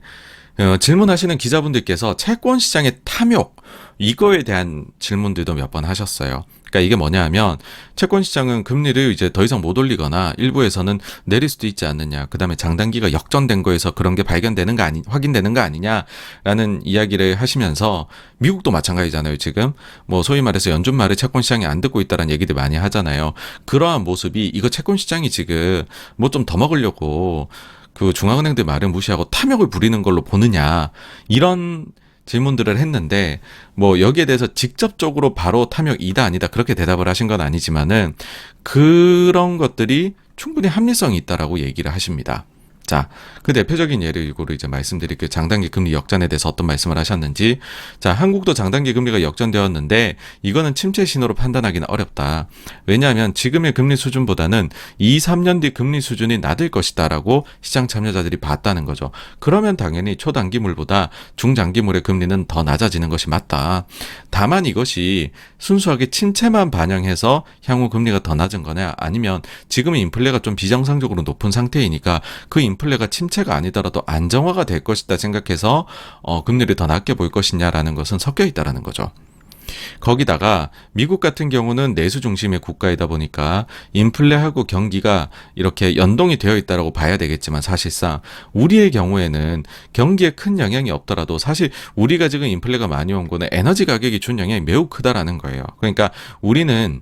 질문하시는 기자분들께서 채권 시장의 탐욕, 이거에 대한 질문들도 몇 번 하셨어요. 그러니까 이게 뭐냐 하면, 채권 시장은 금리를 이제 더 이상 못 올리거나 일부에서는 내릴 수도 있지 않느냐, 그 다음에 장단기가 역전된 거에서 그런 게 확인되는 거 아니냐라는 이야기를 하시면서, 미국도 마찬가지잖아요. 지금 뭐 소위 말해서 연준 말을 채권 시장이 안 듣고 있다는 얘기들 많이 하잖아요. 그러한 모습이, 이거 채권 시장이 지금 뭐 좀 더 먹으려고 그 중앙은행들 말을 무시하고 탐욕을 부리는 걸로 보느냐, 이런 질문들을 했는데, 뭐 여기에 대해서 직접적으로 바로 탐욕이다 아니다 그렇게 대답을 하신 건 아니지만은 그런 것들이 충분히 합리성이 있다라고 얘기를 하십니다. 자, 그 대표적인 예를 이거로 이제 말씀드릴게요. 장단기 금리 역전에 대해서 어떤 말씀을 하셨는지. 자, 한국도 장단기 금리가 역전되었는데 이거는 침체 신호로 판단하기는 어렵다. 왜냐하면 지금의 금리 수준보다는 2, 3년 뒤 금리 수준이 낮을 것이다라고 시장 참여자들이 봤다는 거죠. 그러면 당연히 초단기물보다 중장기물의 금리는 더 낮아지는 것이 맞다. 다만 이것이 순수하게 침체만 반영해서 향후 금리가 더 낮은 거냐, 아니면 지금의 인플레가 좀 비정상적으로 높은 상태이니까 그 인플레가 침체가 아니더라도 안정화가 될 것이다 생각해서 금리를 더 낮게 볼 것이냐라는 것은 섞여 있다라는 거죠. 거기다가 미국 같은 경우는 내수 중심의 국가이다 보니까 인플레하고 경기가 이렇게 연동이 되어 있다라고 봐야 되겠지만, 사실상 우리의 경우에는 경기에 큰 영향이 없더라도 사실 우리가 지금 인플레가 많이 온 거는 에너지 가격이 준 영향이 매우 크다라는 거예요. 그러니까 우리는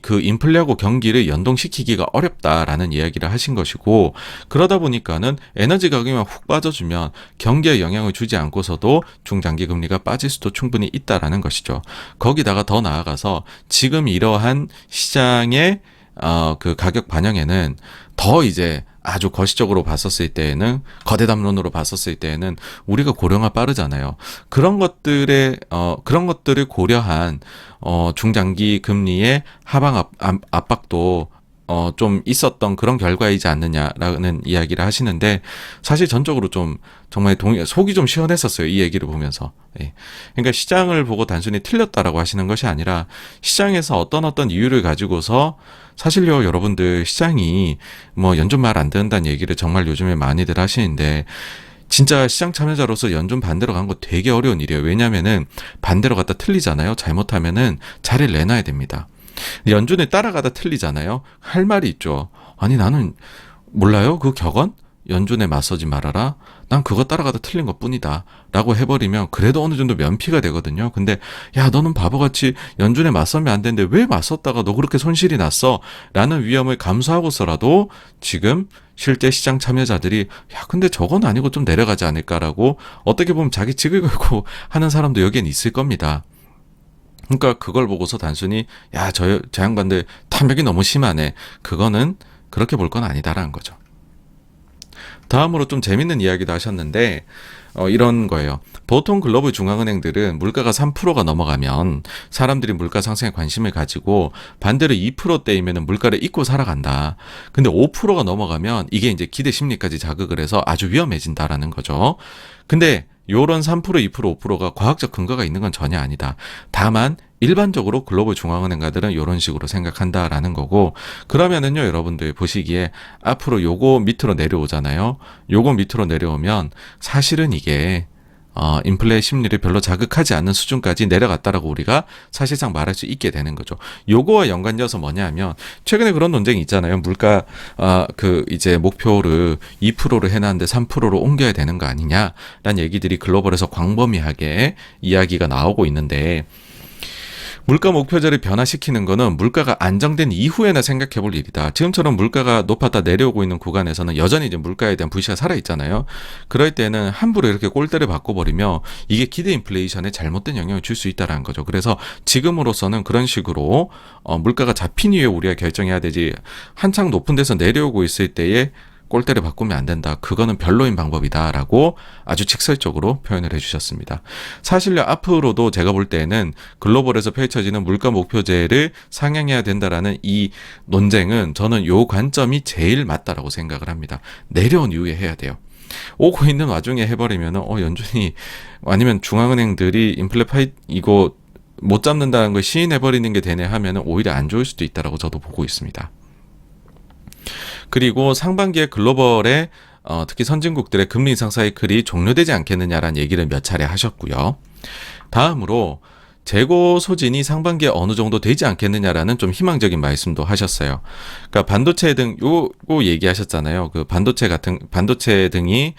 그 인플레하고 경기를 연동시키기가 어렵다라는 이야기를 하신 것이고, 그러다 보니까는 에너지 가격만 훅 빠져주면 경기에 영향을 주지 않고서도 중장기 금리가 빠질 수도 충분히 있다라는 것이죠. 거기다가 더 나아가서 지금 이러한 시장의 그 가격 반영에는 더 이제 아주 거시적으로 봤었을 때에는, 거대 담론으로 봤었을 때에는 우리가 고령화 빠르잖아요. 그런 것들을 고려한 중장기 금리의 하방 압박도 좀 있었던 그런 결과이지 않느냐라는 이야기를 하시는데, 사실 전적으로 좀 정말 속이 좀 시원했었어요, 이 얘기를 보면서. 예. 그러니까 시장을 보고 단순히 틀렸다라고 하시는 것이 아니라, 시장에서 어떤 이유를 가지고서, 사실요 여러분들, 시장이 뭐 연준 말 안 듣는다는 얘기를 정말 요즘에 많이들 하시는데, 진짜 시장 참여자로서 연준 반대로 간 거 되게 어려운 일이에요. 왜냐면은 반대로 갔다 틀리잖아요. 잘못하면은 자리를 내놔야 됩니다. 연준에 따라가다 틀리잖아요. 할 말이 있죠. 아니 나는 몰라요? 그 격언? 연준에 맞서지 말아라. 난 그거 따라가다 틀린 것 뿐이다. 라고 해버리면 그래도 어느 정도 면피가 되거든요. 근데 야, 너는 바보같이 연준에 맞서면 안 되는데 왜 맞섰다가 너 그렇게 손실이 났어? 라는 위험을 감수하고서라도 지금 실제 시장 참여자들이 야, 근데 저건 아니고 좀 내려가지 않을까라고 어떻게 보면 자기 직을 걸고 하는 사람도 여기엔 있을 겁니다. 그러니까 그걸 보고서 단순히 야, 저 양반들 탐욕이 너무 심하네. 그거는 그렇게 볼 건 아니다라는 거죠. 다음으로 좀 재밌는 이야기도 하셨는데 이런 거예요. 보통 글로벌 중앙은행들은 물가가 3%가 넘어가면 사람들이 물가 상승에 관심을 가지고 반대로 2%대이면 물가를 잊고 살아간다. 근데 5%가 넘어가면 이게 이제 기대 심리까지 자극을 해서 아주 위험해진다라는 거죠. 근데 요런 3%, 2%, 5%가 과학적 근거가 있는 건 전혀 아니다. 다만 일반적으로 글로벌 중앙은행가들은 이런 식으로 생각한다라는 거고, 그러면은요, 여러분들 보시기에 앞으로 요거 밑으로 내려오잖아요. 요거 밑으로 내려오면 사실은 이게 인플레 심리를 별로 자극하지 않는 수준까지 내려갔다라고 우리가 사실상 말할 수 있게 되는 거죠. 요거와 연관지어서 뭐냐면 최근에 그런 논쟁이 있잖아요. 물가 이제 목표를 2%로 해놨는데 3%로 옮겨야 되는 거 아니냐라는 얘기들이 글로벌에서 광범위하게 이야기가 나오고 있는데, 물가 목표제를 변화시키는 거는 물가가 안정된 이후에나 생각해 볼 일이다. 지금처럼 물가가 높았다 내려오고 있는 구간에서는 여전히 이제 물가에 대한 불씨가 살아있잖아요. 그럴 때는 함부로 이렇게 꼴대를 바꿔버리면 이게 기대 인플레이션에 잘못된 영향을 줄 수 있다는 거죠. 그래서 지금으로서는 그런 식으로 물가가 잡힌 이후에 우리가 결정해야 되지, 한창 높은 데서 내려오고 있을 때에 꼴대를 바꾸면 안 된다. 그거는 별로인 방법이다라고 아주 직설적으로 표현을 해주셨습니다. 사실요, 앞으로도 제가 볼 때는 글로벌에서 펼쳐지는 물가 목표제를 상향해야 된다라는 이 논쟁은 저는 요 관점이 제일 맞다라고 생각을 합니다. 내려온 이후에 해야 돼요. 오고 있는 와중에 해버리면은 연준이 아니면 중앙은행들이 인플레 파이 이거 못 잡는다는 걸 시인해버리는 게 되네 하면은 오히려 안 좋을 수도 있다라고 저도 보고 있습니다. 그리고 상반기에 글로벌의 특히 선진국들의 금리 인상 사이클이 종료되지 않겠느냐라는 얘기를 몇 차례 하셨고요. 다음으로 재고 소진이 상반기에 어느 정도 되지 않겠느냐라는 좀 희망적인 말씀도 하셨어요. 그러니까 반도체 등 요거 얘기하셨잖아요. 그 반도체 등이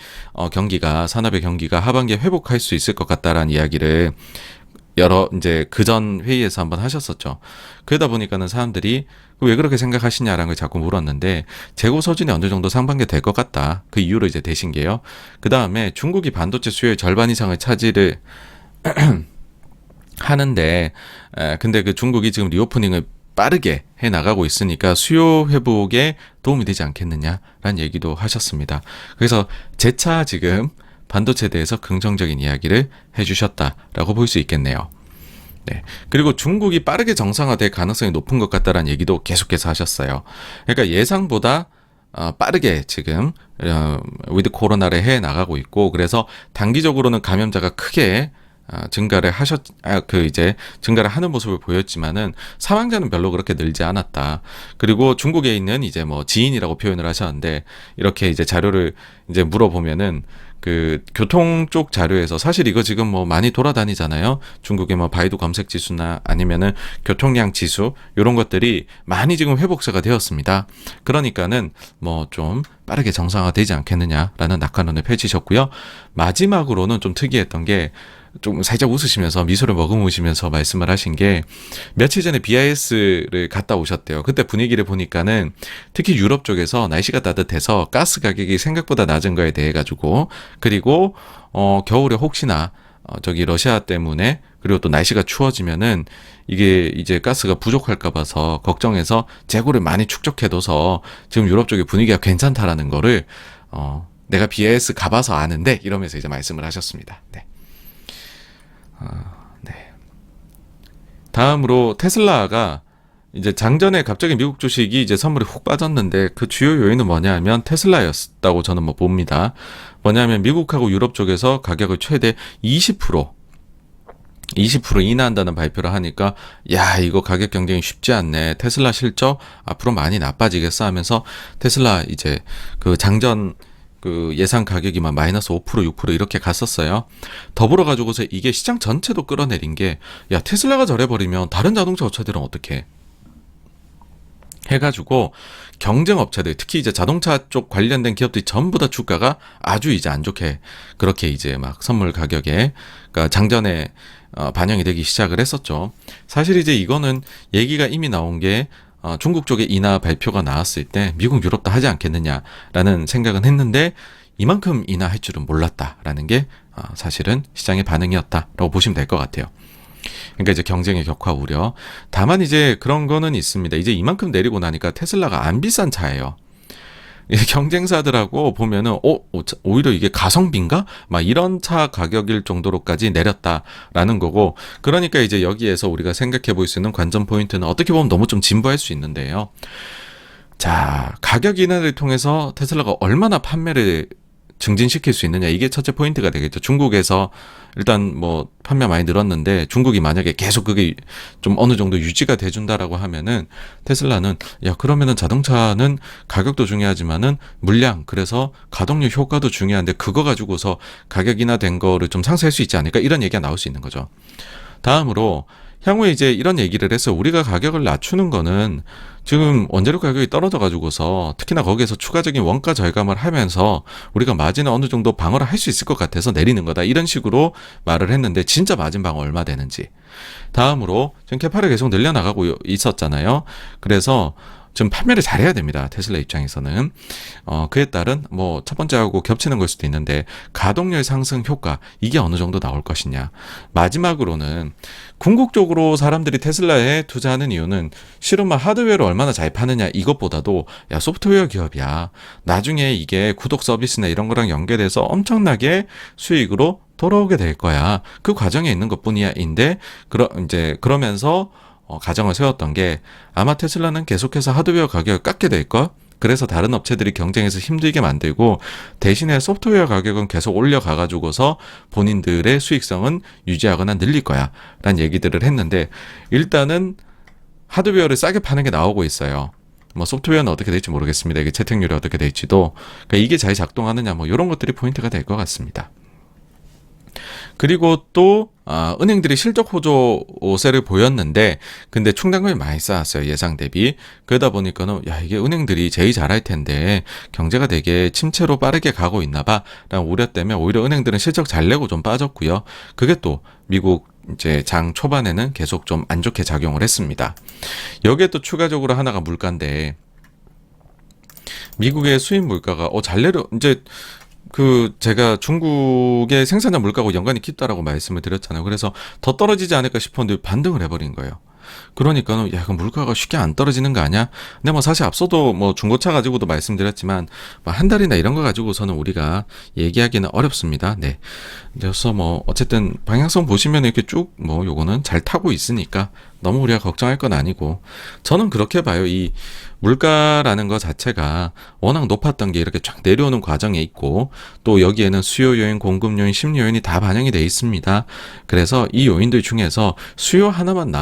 경기가, 산업의 경기가 하반기에 회복할 수 있을 것 같다라는 이야기를 이제 그전 회의에서 한번 하셨었죠. 그러다 보니까는 사람들이 왜 그렇게 생각하시냐라는 걸 자꾸 물었는데, 재고 소진이 어느 정도 상반기에 될 것 같다. 그 이유로 이제 되신 게요. 그 다음에 중국이 반도체 수요의 절반 이상을 차지를 하는데, 근데 그 중국이 지금 리오프닝을 빠르게 해 나가고 있으니까 수요 회복에 도움이 되지 않겠느냐라는 얘기도 하셨습니다. 그래서 재차 지금 반도체에 대해서 긍정적인 이야기를 해주셨다라고 볼 수 있겠네요. 네. 그리고 중국이 빠르게 정상화될 가능성이 높은 것 같다라는 얘기도 계속해서 하셨어요. 그러니까 예상보다 빠르게 지금 위드 코로나를 해 나가고 있고, 그래서 단기적으로는 감염자가 크게 증가를 증가를 하는 모습을 보였지만은 사망자는 별로 그렇게 늘지 않았다. 그리고 중국에 있는 이제 뭐 지인이라고 표현을 하셨는데, 이렇게 이제 자료를 이제 물어보면은 그 교통 쪽 자료에서 사실 이거 지금 뭐 많이 돌아다니잖아요. 중국의 뭐 바이두 검색 지수나 아니면은 교통량 지수, 요런 것들이 많이 지금 회복세가 되었습니다. 그러니까는 뭐 좀 빠르게 정상화되지 않겠느냐라는 낙관론을 펼치셨고요. 마지막으로는 좀 특이했던 게, 좀 살짝 웃으시면서 미소를 머금으시면서 말씀을 하신 게, 며칠 전에 BIS를 갔다 오셨대요. 그때 분위기를 보니까는 특히 유럽 쪽에서 날씨가 따뜻해서 가스 가격이 생각보다 낮은 거에 대해 가지고, 그리고 겨울에 혹시나 저기 러시아 때문에, 그리고 또 날씨가 추워지면은 이게 이제 가스가 부족할까 봐서 걱정해서 재고를 많이 축적해둬서 지금 유럽 쪽의 분위기가 괜찮다라는 거를 내가 BIS 가봐서 아는데 이러면서 이제 말씀을 하셨습니다. 네. 네. 다음으로 테슬라가 이제 장전에 갑자기 미국 주식이 이제 선물이 훅 빠졌는데, 그 주요 요인은 뭐냐면 테슬라였다고 저는 뭐 봅니다. 뭐냐면 미국하고 유럽 쪽에서 가격을 최대 20% 인하한다는 발표를 하니까, 야, 이거 가격 경쟁이 쉽지 않네. 테슬라 실적 앞으로 많이 나빠지겠어 하면서 테슬라 이제 그 장전 그 예상 가격이 막 마이너스 5%, 6% 이렇게 갔었어요. 더불어 가지고서 이게 시장 전체도 끌어내린 게, 야, 테슬라가 저래버리면 다른 자동차 업체들은 어떻게 해가지고 경쟁 업체들, 특히 이제 자동차 쪽 관련된 기업들이 전부 다 주가가 아주 이제 안 좋게 그렇게 이제 막 선물 가격에 그러니까 장전에 반영이 되기 시작을 했었죠. 사실 이제 이거는 얘기가 이미 나온 게 중국 쪽에 인하 발표가 나왔을 때 미국, 유럽도 하지 않겠느냐라는 생각은 했는데 이만큼 인하할 줄은 몰랐다라는 게 사실은 시장의 반응이었다라고 보시면 될 것 같아요. 그러니까 이제 경쟁의 격화 우려. 다만 이제 그런 거는 있습니다. 이제 이만큼 내리고 나니까 테슬라가 안 비싼 차예요. 경쟁사들하고 보면은 오히려 이게 가성비인가? 막 이런 차 가격일 정도로까지 내렸다라는 거고. 그러니까 이제 여기에서 우리가 생각해 볼 수 있는 관전 포인트는 어떻게 보면 너무 좀 진부할 수 있는데요. 자, 가격 인하를 통해서 테슬라가 얼마나 판매를 증진시킬 수 있느냐, 이게 첫째 포인트가 되겠죠. 중국에서 일단 뭐 판매 많이 늘었는데 중국이 만약에 계속 그게 좀 어느 정도 유지가 돼준다라고 하면은 테슬라는 야, 그러면은 자동차는 가격도 중요하지만은 물량, 그래서 가동률 효과도 중요한데 그거 가지고서 가격 인하된 거를 좀 상쇄할 수 있지 않을까, 이런 얘기가 나올 수 있는 거죠. 다음으로 향후에 이제 이런 얘기를 해서 우리가 가격을 낮추는 거는 지금 원재료 가격이 떨어져 가지고서 특히나 거기에서 추가적인 원가 절감을 하면서 우리가 마진을 어느 정도 방어를 할 수 있을 것 같아서 내리는 거다, 이런 식으로 말을 했는데 진짜 마진 방어 얼마 되는지. 다음으로 지금 캐파를 계속 늘려나가고 있었잖아요. 그래서 좀 판매를 잘해야 됩니다. 테슬라 입장에서는. 그에 따른 뭐 첫 번째하고 겹치는 걸 수도 있는데 가동률 상승 효과, 이게 어느 정도 나올 것이냐. 마지막으로는 궁극적으로 사람들이 테슬라에 투자하는 이유는 실은 막 하드웨어를 얼마나 잘 파느냐 이것보다도 야, 소프트웨어 기업이야, 나중에 이게 구독 서비스나 이런 거랑 연계돼서 엄청나게 수익으로 돌아오게 될 거야, 그 과정에 있는 것뿐이야인데, 그러면서 가정을 세웠던 게 아마 테슬라는 계속해서 하드웨어 가격을 깎게 될 거, 그래서 다른 업체들이 경쟁해서 힘들게 만들고 대신에 소프트웨어 가격은 계속 올려가가지고서 본인들의 수익성은 유지하거나 늘릴 거야 라는 얘기들을 했는데, 일단은 하드웨어를 싸게 파는 게 나오고 있어요. 뭐 소프트웨어는 어떻게 될지 모르겠습니다. 이게 채택률이 어떻게 될지도. 그러니까 이게 잘 작동하느냐, 뭐 이런 것들이 포인트가 될 것 같습니다. 그리고 또 은행들이 실적 호조세를 보였는데 근데 충당금이 많이 쌓았어요, 예상 대비. 그러다 보니까는 야, 이게 은행들이 제일 잘할 텐데 경제가 되게 침체로 빠르게 가고 있나 봐 라는 우려 때문에 오히려 은행들은 실적 잘 내고 좀 빠졌고요. 그게 또 미국 이제 장 초반에는 계속 좀 안 좋게 작용을 했습니다. 여기에 또 추가적으로 하나가 물가인데, 미국의 수입 물가가 잘 내려, 이제 제가 중국의 생산자 물가하고 연관이 깊다라고 말씀을 드렸잖아요. 그래서 더 떨어지지 않을까 싶었는데 반등을 해버린 거예요. 그러니까는 야, 그 물가가 쉽게 안 떨어지는 거 아니야? 근데 뭐 사실 앞서도 뭐 중고차 가지고도 말씀드렸지만 뭐 한 달이나 이런 거 가지고서는 우리가 얘기하기는 어렵습니다. 네. 그래서 뭐 어쨌든 방향성 보시면 이렇게 쭉 뭐 요거는 잘 타고 있으니까 너무 우리가 걱정할 건 아니고, 저는 그렇게 봐요. 이 물가라는 것 자체가 워낙 높았던 게 이렇게 쫙 내려오는 과정에 있고, 또 여기에는 수요 요인, 공급 요인, 심리 요인이 다 반영이 돼 있습니다. 그래서 이 요인들 중에서 수요 하나만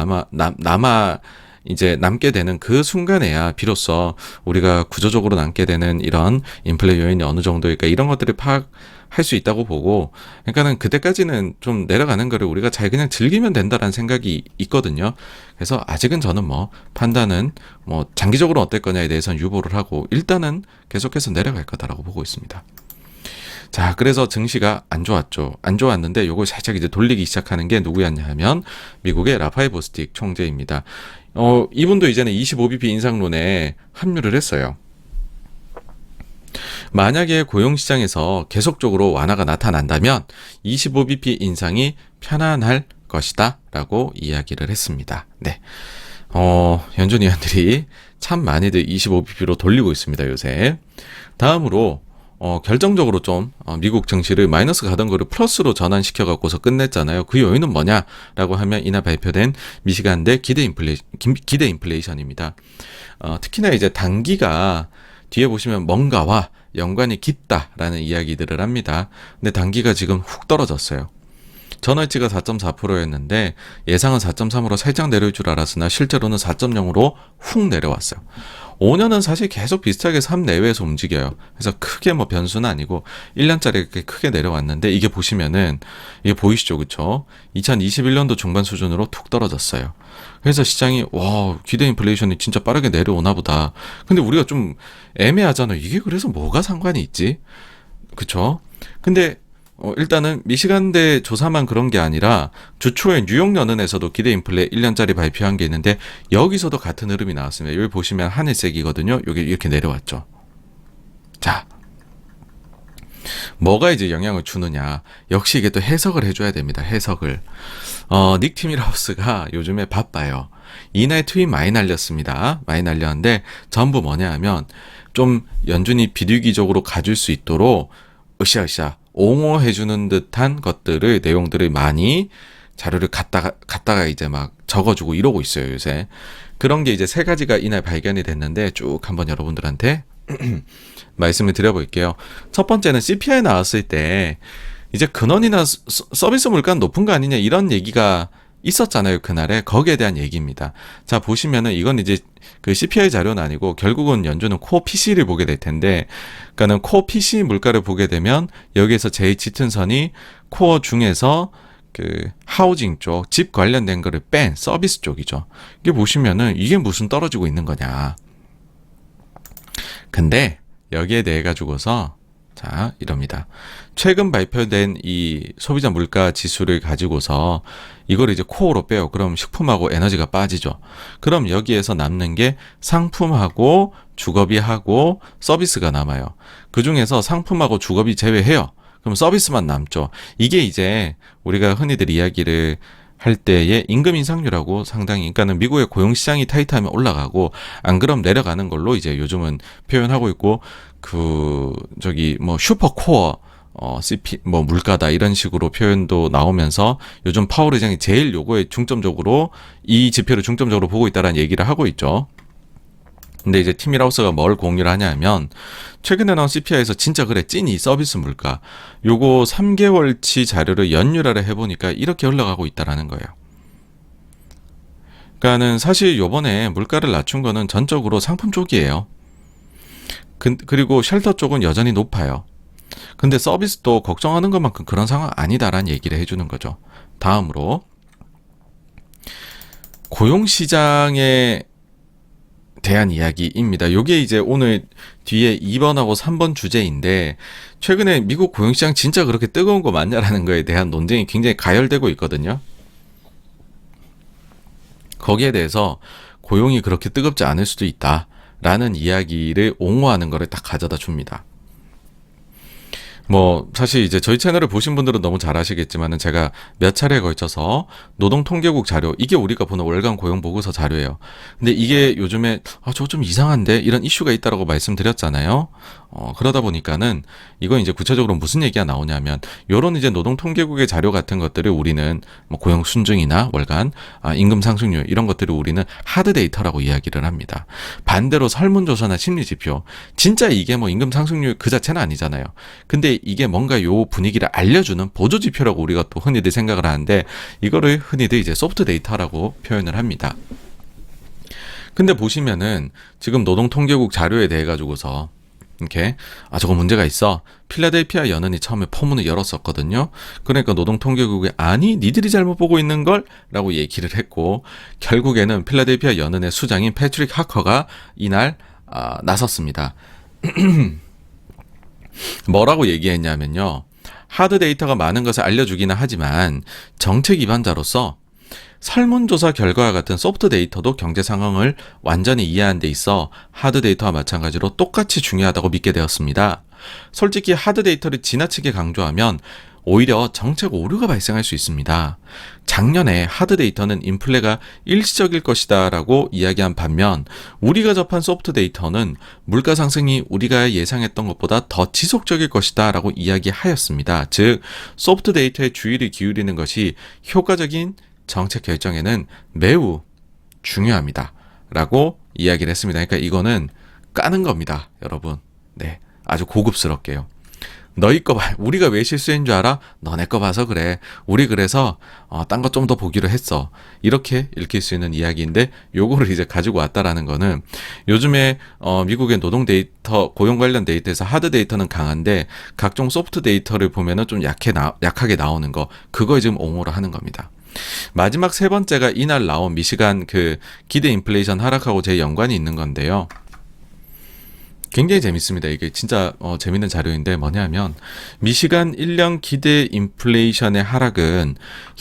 이제 남게 되는 그 순간에야 비로소 우리가 구조적으로 남게 되는 이런 인플레 요인이 어느 정도일까, 이런 것들을 파악할 수 있다고 보고, 그러니까는 그때까지는 좀 내려가는 거를 우리가 잘 그냥 즐기면 된다라는 생각이 있거든요. 그래서 아직은 저는 뭐 판단은 뭐 장기적으로 어떨 거냐에 대해서는 유보를 하고 일단은 계속해서 내려갈 거다라고 보고 있습니다. 자, 그래서 증시가 안 좋았죠. 안 좋았는데 요걸 살짝 이제 돌리기 시작하는 게 누구였냐 하면 미국의 라파엘 보스틱 총재입니다. 이분도 이제는 25bp 인상론에 합류를 했어요. 만약에 고용시장에서 계속적으로 완화가 나타난다면 25bp 인상이 편안할 것이다 라고 이야기를 했습니다. 네. 연준 위원들이 참 많이들 25bp로 돌리고 있습니다, 요새. 다음으로 결정적으로 좀 미국 증시를 마이너스 가던 거를 플러스로 전환시켜 갖고서 끝냈잖아요. 그 요인은 뭐냐라고 하면 이날 발표된 미시간대 기대 인플레이션입니다. 특히나 이제 단기가 뒤에 보시면 뭔가와 연관이 깊다라는 이야기들을 합니다. 근데 단기가 지금 훅 떨어졌어요. 전월치가 4.4%였는데 예상은 4.3으로 살짝 내려올 줄 알았으나 실제로는 4.0으로 훅 내려왔어요. 5년은 사실 계속 비슷하게 3 내외에서 움직여요. 그래서 크게 뭐 변수는 아니고 1년짜리 이렇게 크게 내려왔는데 이게 보시면은 이게 보이시죠, 그쵸? 2021년도 중반 수준으로 툭 떨어졌어요. 그래서 시장이 와 기대 인플레이션이 진짜 빠르게 내려오나 보다. 근데 우리가 좀 애매하잖아요. 이게 그래서 뭐가 상관이 있지? 그쵸? 근데 일단은 미시간대 조사만 그런 게 아니라 주초에 뉴욕 연은에서도 기대 인플레 1년짜리 발표한 게 있는데 여기서도 같은 흐름이 나왔습니다. 여기 보시면 하늘색이거든요. 여기 이렇게 내려왔죠. 자, 뭐가 이제 영향을 주느냐. 역시 이게 또 해석을 해줘야 됩니다. 해석을. 닉 티밀하우스가 요즘에 바빠요. 이날 트윗 많이 날렸습니다. 많이 날렸는데 전부 뭐냐 하면 좀 연준이 비둘기적으로 가줄 수 있도록 으쌰으쌰 옹호해주는 듯한 것들을 내용들을 많이 자료를 갖다가 이제 막 적어주고 이러고 있어요 요새. 그런 게 이제 세 가지가 이날 발견이 됐는데 쭉 한번 여러분들한테 말씀을 드려볼게요. 첫 번째는 CPI 나왔을 때 이제 근원이나 서비스 물가는 높은 거 아니냐 이런 얘기가 있었잖아요 그날에. 거기에 대한 얘기입니다. 자 보시면은 이건 이제 그 CPI 자료는 아니고 결국은 연준은 코어 PC를 보게 될 텐데, 그러니까는 코어 PC 물가를 보게 되면 여기에서 제일 짙은 선이 코어 중에서 그 하우징 쪽, 집 관련된 거를 뺀 서비스 쪽이죠. 이게 보시면은 이게 무슨 떨어지고 있는 거냐. 근데 여기에 대해 가지고서 자 이럽니다. 최근 발표된 이 소비자 물가 지수를 가지고서 이걸 이제 코어로 빼요. 그럼 식품하고 에너지가 빠지죠. 그럼 여기에서 남는 게 상품하고 주거비하고 서비스가 남아요. 그 중에서 상품하고 주거비 제외해요. 그럼 서비스만 남죠. 이게 이제 우리가 흔히들 이야기를 할 때의 임금 인상률하고 상당히, 그러니까는 미국의 고용 시장이 타이트하면 올라가고 안 그럼 내려가는 걸로 이제 요즘은 표현하고 있고, 그 저기 뭐 슈퍼코어 CP 뭐 물가다 이런 식으로 표현도 나오면서 요즘 파월 의장이 제일 요거에 중점적으로 이 지표를 중점적으로 보고 있다라는 얘기를 하고 있죠. 근데 이제 티밀하우스가 뭘 공유를 하냐면 최근에 나온 CPI에서 진짜 그래 찐이 서비스 물가 요거 3개월치 자료를 연율화를 해보니까 이렇게 흘러가고 있다라는 거예요. 그러니까는 사실 요번에 물가를 낮춘 거는 전적으로 상품 쪽이에요. 그리고 쉘터 쪽은 여전히 높아요. 근데 서비스도 걱정하는 것만큼 그런 상황 아니다라는 얘기를 해주는 거죠. 다음으로 고용시장에 대한 이야기입니다. 요게 이제 오늘 뒤에 2번하고 3번 주제인데, 최근에 미국 고용시장 진짜 그렇게 뜨거운 거 맞냐라는 거에 대한 논쟁이 굉장히 가열되고 있거든요. 거기에 대해서 고용이 그렇게 뜨겁지 않을 수도 있다라는 이야기를 옹호하는 거를 딱 가져다 줍니다. 뭐 사실 이제 저희 채널을 보신 분들은 너무 잘 아시겠지만은 제가 몇 차례에 걸쳐서 노동통계국 자료, 이게 우리가 보는 월간 고용 보고서 자료예요. 근데 이게 요즘에 저거 좀 이상한데 이런 이슈가 있다라고 말씀드렸잖아요. 그러다 보니까는 이건 이제 구체적으로 무슨 얘기가 나오냐면 요런 이제 노동통계국의 자료 같은 것들을 우리는 뭐 고용 순증이나 월간 임금 상승률 이런 것들을 우리는 하드 데이터라고 이야기를 합니다. 반대로 설문조사나 심리지표, 진짜 이게 뭐 임금 상승률 그 자체는 아니잖아요. 근데 이게 뭔가 요 분위기를 알려주는 보조지표라고 우리가 또 흔히들 생각을 하는데, 이거를 흔히들 이제 소프트 데이터라고 표현을 합니다. 근데 보시면은 지금 노동통계국 자료에 대해 가지고서 이렇게 저거 문제가 있어. 필라델피아 연은이 처음에 포문을 열었었거든요. 그러니까 노동통계국이 아니 니들이 잘못 보고 있는 걸 라고 얘기를 했고, 결국에는 필라델피아 연은의 수장인 패트릭 하커가 이날 나섰습니다. 뭐라고 얘기했냐면요. 하드 데이터가 많은 것을 알려주기는 하지만 정책 위반자로서 설문조사 결과와 같은 소프트 데이터도 경제 상황을 완전히 이해하는 데 있어 하드 데이터와 마찬가지로 똑같이 중요하다고 믿게 되었습니다. 솔직히 하드 데이터를 지나치게 강조하면 오히려 정책 오류가 발생할 수 있습니다. 작년에 하드 데이터는 인플레가 일시적일 것이다 라고 이야기한 반면 우리가 접한 소프트 데이터는 물가 상승이 우리가 예상했던 것보다 더 지속적일 것이다 라고 이야기하였습니다. 즉 소프트 데이터에 주의를 기울이는 것이 효과적인 정책 결정에는 매우 중요합니다 라고 이야기를 했습니다. 그러니까 이거는 까는 겁니다 여러분. 네, 아주 고급스럽게요. 너희 거 봐. 우리가 왜 실수인 줄 알아? 너네 거 봐서 그래. 우리 그래서 딴 거 좀 더 보기로 했어. 이렇게 읽힐 수 있는 이야기인데 요거를 이제 가지고 왔다라는 거는 요즘에 미국의 노동 데이터, 고용 관련 데이터에서 하드 데이터는 강한데 각종 소프트 데이터를 보면은 좀 약하게 나오는 거, 그거 지금 옹호를 하는 겁니다. 마지막 세 번째가 이날 나온 미시간 그 기대 인플레이션 하락하고 제 연관이 있는 건데요. 굉장히 재밌습니다. 이게 진짜 재밌는 자료인데 뭐냐면 미시간 1년 기대 인플레이션의 하락은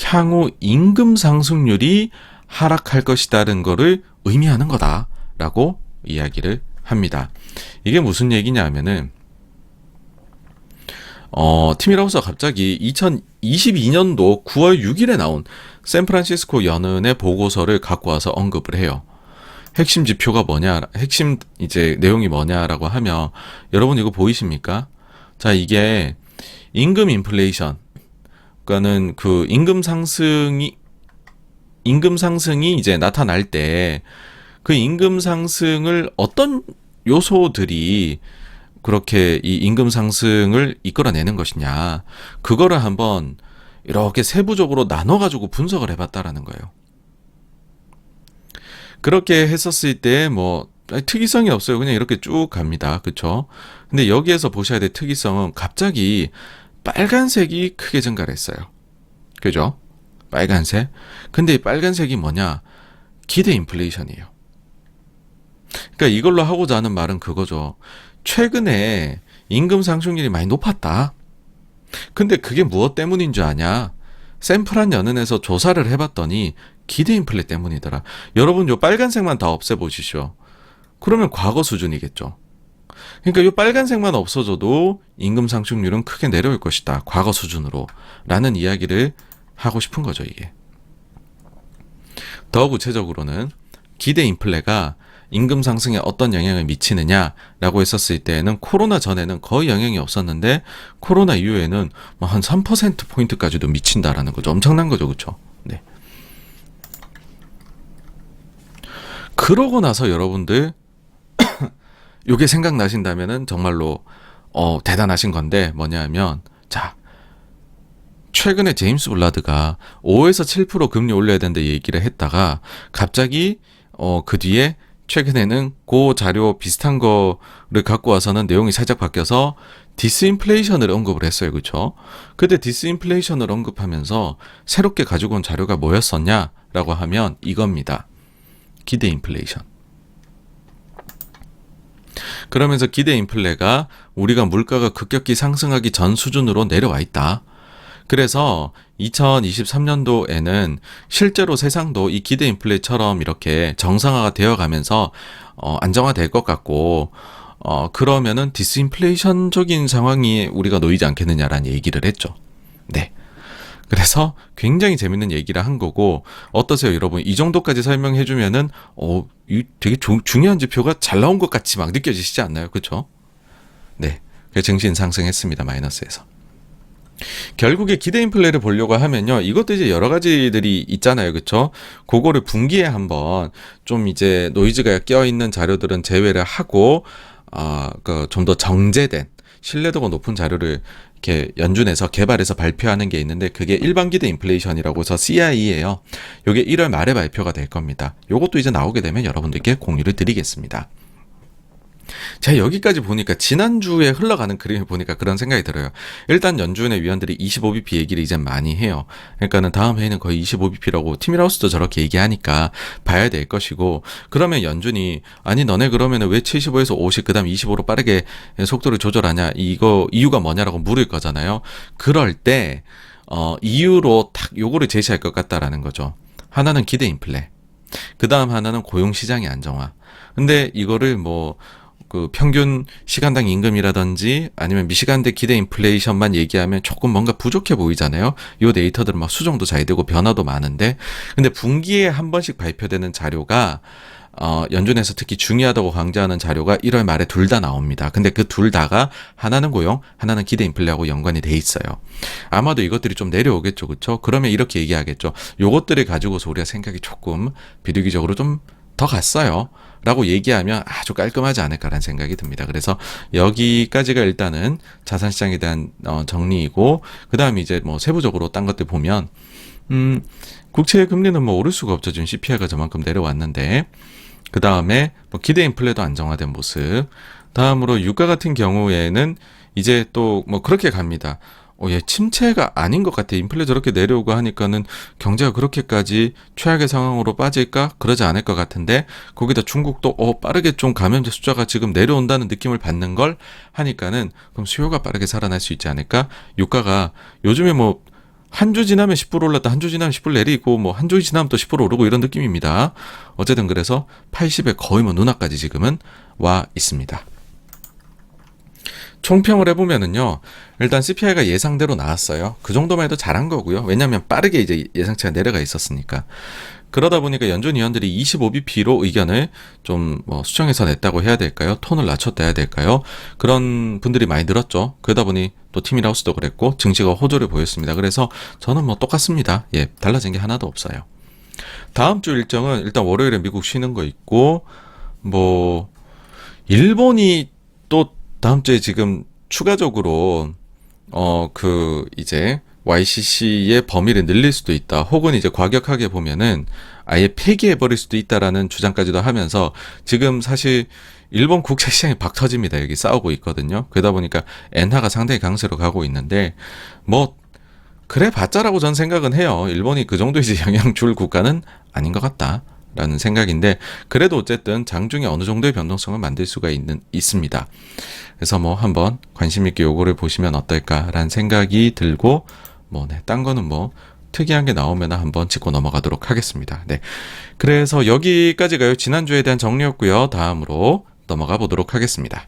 향후 임금 상승률이 하락할 것이다는 거를 의미하는 거다라고 이야기를 합니다. 이게 무슨 얘기냐 하면은 티미라우스가 갑자기 2022년도 9월 6일에 나온 샌프란시스코 연은의 보고서를 갖고 와서 언급을 해요. 핵심 지표가 뭐냐, 핵심 이제 내용이 뭐냐라고 하면 여러분 이거 보이십니까? 자, 이게 임금 인플레이션, 그러니까는 그 임금 상승이 이제 나타날 때 그 임금 상승을 어떤 요소들이 그렇게 이 임금 상승을 이끌어내는 것이냐, 그거를 한번 이렇게 세부적으로 나눠가지고 분석을 해봤다라는 거예요. 그렇게 했었을 때 뭐 특이성이 없어요. 그냥 이렇게 쭉 갑니다. 그쵸? 근데 여기에서 보셔야 될 특이성은 갑자기 빨간색이 크게 증가를 했어요. 그죠? 빨간색. 근데 이 빨간색이 뭐냐? 기대 인플레이션이에요. 그러니까 이걸로 하고자 하는 말은 그거죠. 최근에 임금 상승률이 많이 높았다. 근데 그게 무엇 때문인 줄 아냐? 샌프란 연은에서 조사를 해봤더니 기대 인플레 때문이더라. 여러분 요 빨간색만 다 없애보시죠. 그러면 과거 수준이겠죠. 그러니까 요 빨간색만 없어져도 임금 상승률은 크게 내려올 것이다. 과거 수준으로. 라는 이야기를 하고 싶은 거죠, 이게. 더 구체적으로는 기대 인플레가 임금 상승에 어떤 영향을 미치느냐라고 했었을 때에는 코로나 전에는 거의 영향이 없었는데 코로나 이후에는 한 3%포인트까지도 미친다라는 거죠. 엄청난 거죠. 그렇죠? 네. 그러고 나서 여러분들 요게 생각나신다면은 정말로 대단하신 건데 뭐냐면 자, 최근에 제임스 블라드가 5에서 7% 금리 올려야 된다 얘기를 했다가 갑자기 그 뒤에 최근에는 그 자료 비슷한 거를 갖고 와서는 내용이 살짝 바뀌어서 디스인플레이션을 언급을 했어요. 그렇죠? 그때 디스인플레이션을 언급하면서 새롭게 가지고 온 자료가 뭐였었냐라고 하면 이겁니다. 기대 인플레이션. 그러면서 기대 인플레가 우리가 물가가 급격히 상승하기 전 수준으로 내려와 있다. 그래서 2023년도에는 실제로 세상도 이 기대 인플레처럼 이렇게 정상화가 되어가면서 안정화될 것 같고 그러면은 디스인플레이션적인 상황이 우리가 놓이지 않겠느냐라는 얘기를 했죠. 네. 그래서 굉장히 재밌는 얘기를 한 거고 어떠세요, 여러분? 이 정도까지 설명해주면은 이 되게 중요한 지표가 잘 나온 것 같이 막 느껴지시지 않나요? 그렇죠? 네. 증시 상승했습니다. 마이너스에서. 결국에 기대 인플레를 보려고 하면요, 이것도 이제 여러 가지들이 있잖아요, 그렇죠? 그거를 분기에 한번 좀 이제 노이즈가 껴있는 자료들은 제외를 하고 좀 더 정제된 신뢰도가 높은 자료를 이렇게 연준에서 개발해서 발표하는 게 있는데 그게 일반 기대 인플레이션이라고 해서 CIE예요. 요게 1월 말에 발표가 될 겁니다. 요것도 이제 나오게 되면 여러분들께 공유를 드리겠습니다. 제가 여기까지 보니까 지난주에 흘러가는 그림을 보니까 그런 생각이 들어요. 일단 연준의 위원들이 25bp 얘기를 이제 많이 해요. 그러니까는 다음 회의는 거의 25bp라고 팀이라우스도 저렇게 얘기하니까 봐야 될 것이고, 그러면 연준이 아니 너네 그러면은 왜 75에서 50 그다음 25로 빠르게 속도를 조절하냐, 이거 이유가 뭐냐라고 물을 거잖아요. 그럴 때 이유로 딱 요거를 제시할 것 같다라는 거죠. 하나는 기대 인플레, 그 다음 하나는 고용 시장의 안정화. 근데 이거를 그 평균 시간당 임금이라든지 아니면 미시간대 기대 인플레이션만 얘기하면 조금 뭔가 부족해 보이잖아요. 요 데이터들은 막 수정도 잘 되고 변화도 많은데, 근데 분기에 한 번씩 발표되는 자료가 연준에서 특히 중요하다고 강조하는 자료가 1월 말에 둘 다 나옵니다. 근데 그 둘 다가 하나는 고용, 하나는 기대 인플레하고 연관이 돼 있어요. 아마도 이것들이 좀 내려오겠죠, 그렇죠? 그러면 이렇게 얘기하겠죠. 요것들을 가지고서 우리가 생각이 조금 비둘기적으로 좀 더 갔어요 라고 얘기하면 아주 깔끔하지 않을까라는 생각이 듭니다. 그래서 여기까지가 일단은 자산시장에 대한 정리이고, 그 다음에 이제 뭐 세부적으로 딴 것들 보면 국채 금리는 뭐 오를 수가 없죠. 지금 CPI가 저만큼 내려왔는데, 그 다음에 뭐 기대 인플레도 안정화된 모습. 다음으로 유가 같은 경우에는 이제 또 뭐 그렇게 갑니다. 얘 침체가 아닌 것 같아. 인플레 저렇게 내려오고 하니까는 경제가 그렇게까지 최악의 상황으로 빠질까? 그러지 않을 것 같은데, 거기다 중국도 빠르게 좀 감염자 숫자가 지금 내려온다는 느낌을 받는 걸 하니까는 그럼 수요가 빠르게 살아날 수 있지 않을까? 유가가 요즘에 뭐 한 주 지나면 10% 올랐다, 한 주 지나면 10% 내리고, 뭐 한 주 지나면 또 10% 오르고 이런 느낌입니다. 어쨌든 그래서 80에 거의 뭐 눈앞까지 지금은 와 있습니다. 총평을 해보면은요, 일단 CPI가 예상대로 나왔어요. 그 정도만 해도 잘한 거고요. 왜냐하면 빠르게 이제 예상치가 내려가 있었으니까. 그러다 보니까 연준 위원들이 25bp로 의견을 좀 뭐 수정해서 냈다고 해야 될까요? 톤을 낮췄다 해야 될까요? 그런 분들이 많이 늘었죠. 그러다 보니 또 티밀하우스도 그랬고 증시가 호조를 보였습니다. 그래서 저는 뭐 똑같습니다. 예, 달라진 게 하나도 없어요. 다음 주 일정은 일단 월요일에 미국 쉬는 거 있고, 뭐 일본이 또 다음 주에 지금 추가적으로 이제 YCC의 범위를 늘릴 수도 있다. 혹은 이제 과격하게 보면은 아예 폐기해버릴 수도 있다라는 주장까지도 하면서, 지금 사실 일본 국제 시장이 박 터집니다. 여기 싸우고 있거든요. 그러다 보니까 엔화가 상당히 강세로 가고 있는데, 뭐 그래 봤자라고 전 생각은 해요. 일본이 그 정도 이제 영향 줄 국가는 아닌 것 같다 라는 생각인데, 그래도 어쨌든 장중에 어느 정도의 변동성을 만들 수가 있습니다. 그래서 뭐 한번 관심 있게 요거를 보시면 어떨까라는 생각이 들고, 딴 거는 뭐 특이한 게 나오면 한번 짚고 넘어가도록 하겠습니다. 네. 그래서 여기까지가요. 지난주에 대한 정리였고요. 다음으로 넘어가 보도록 하겠습니다.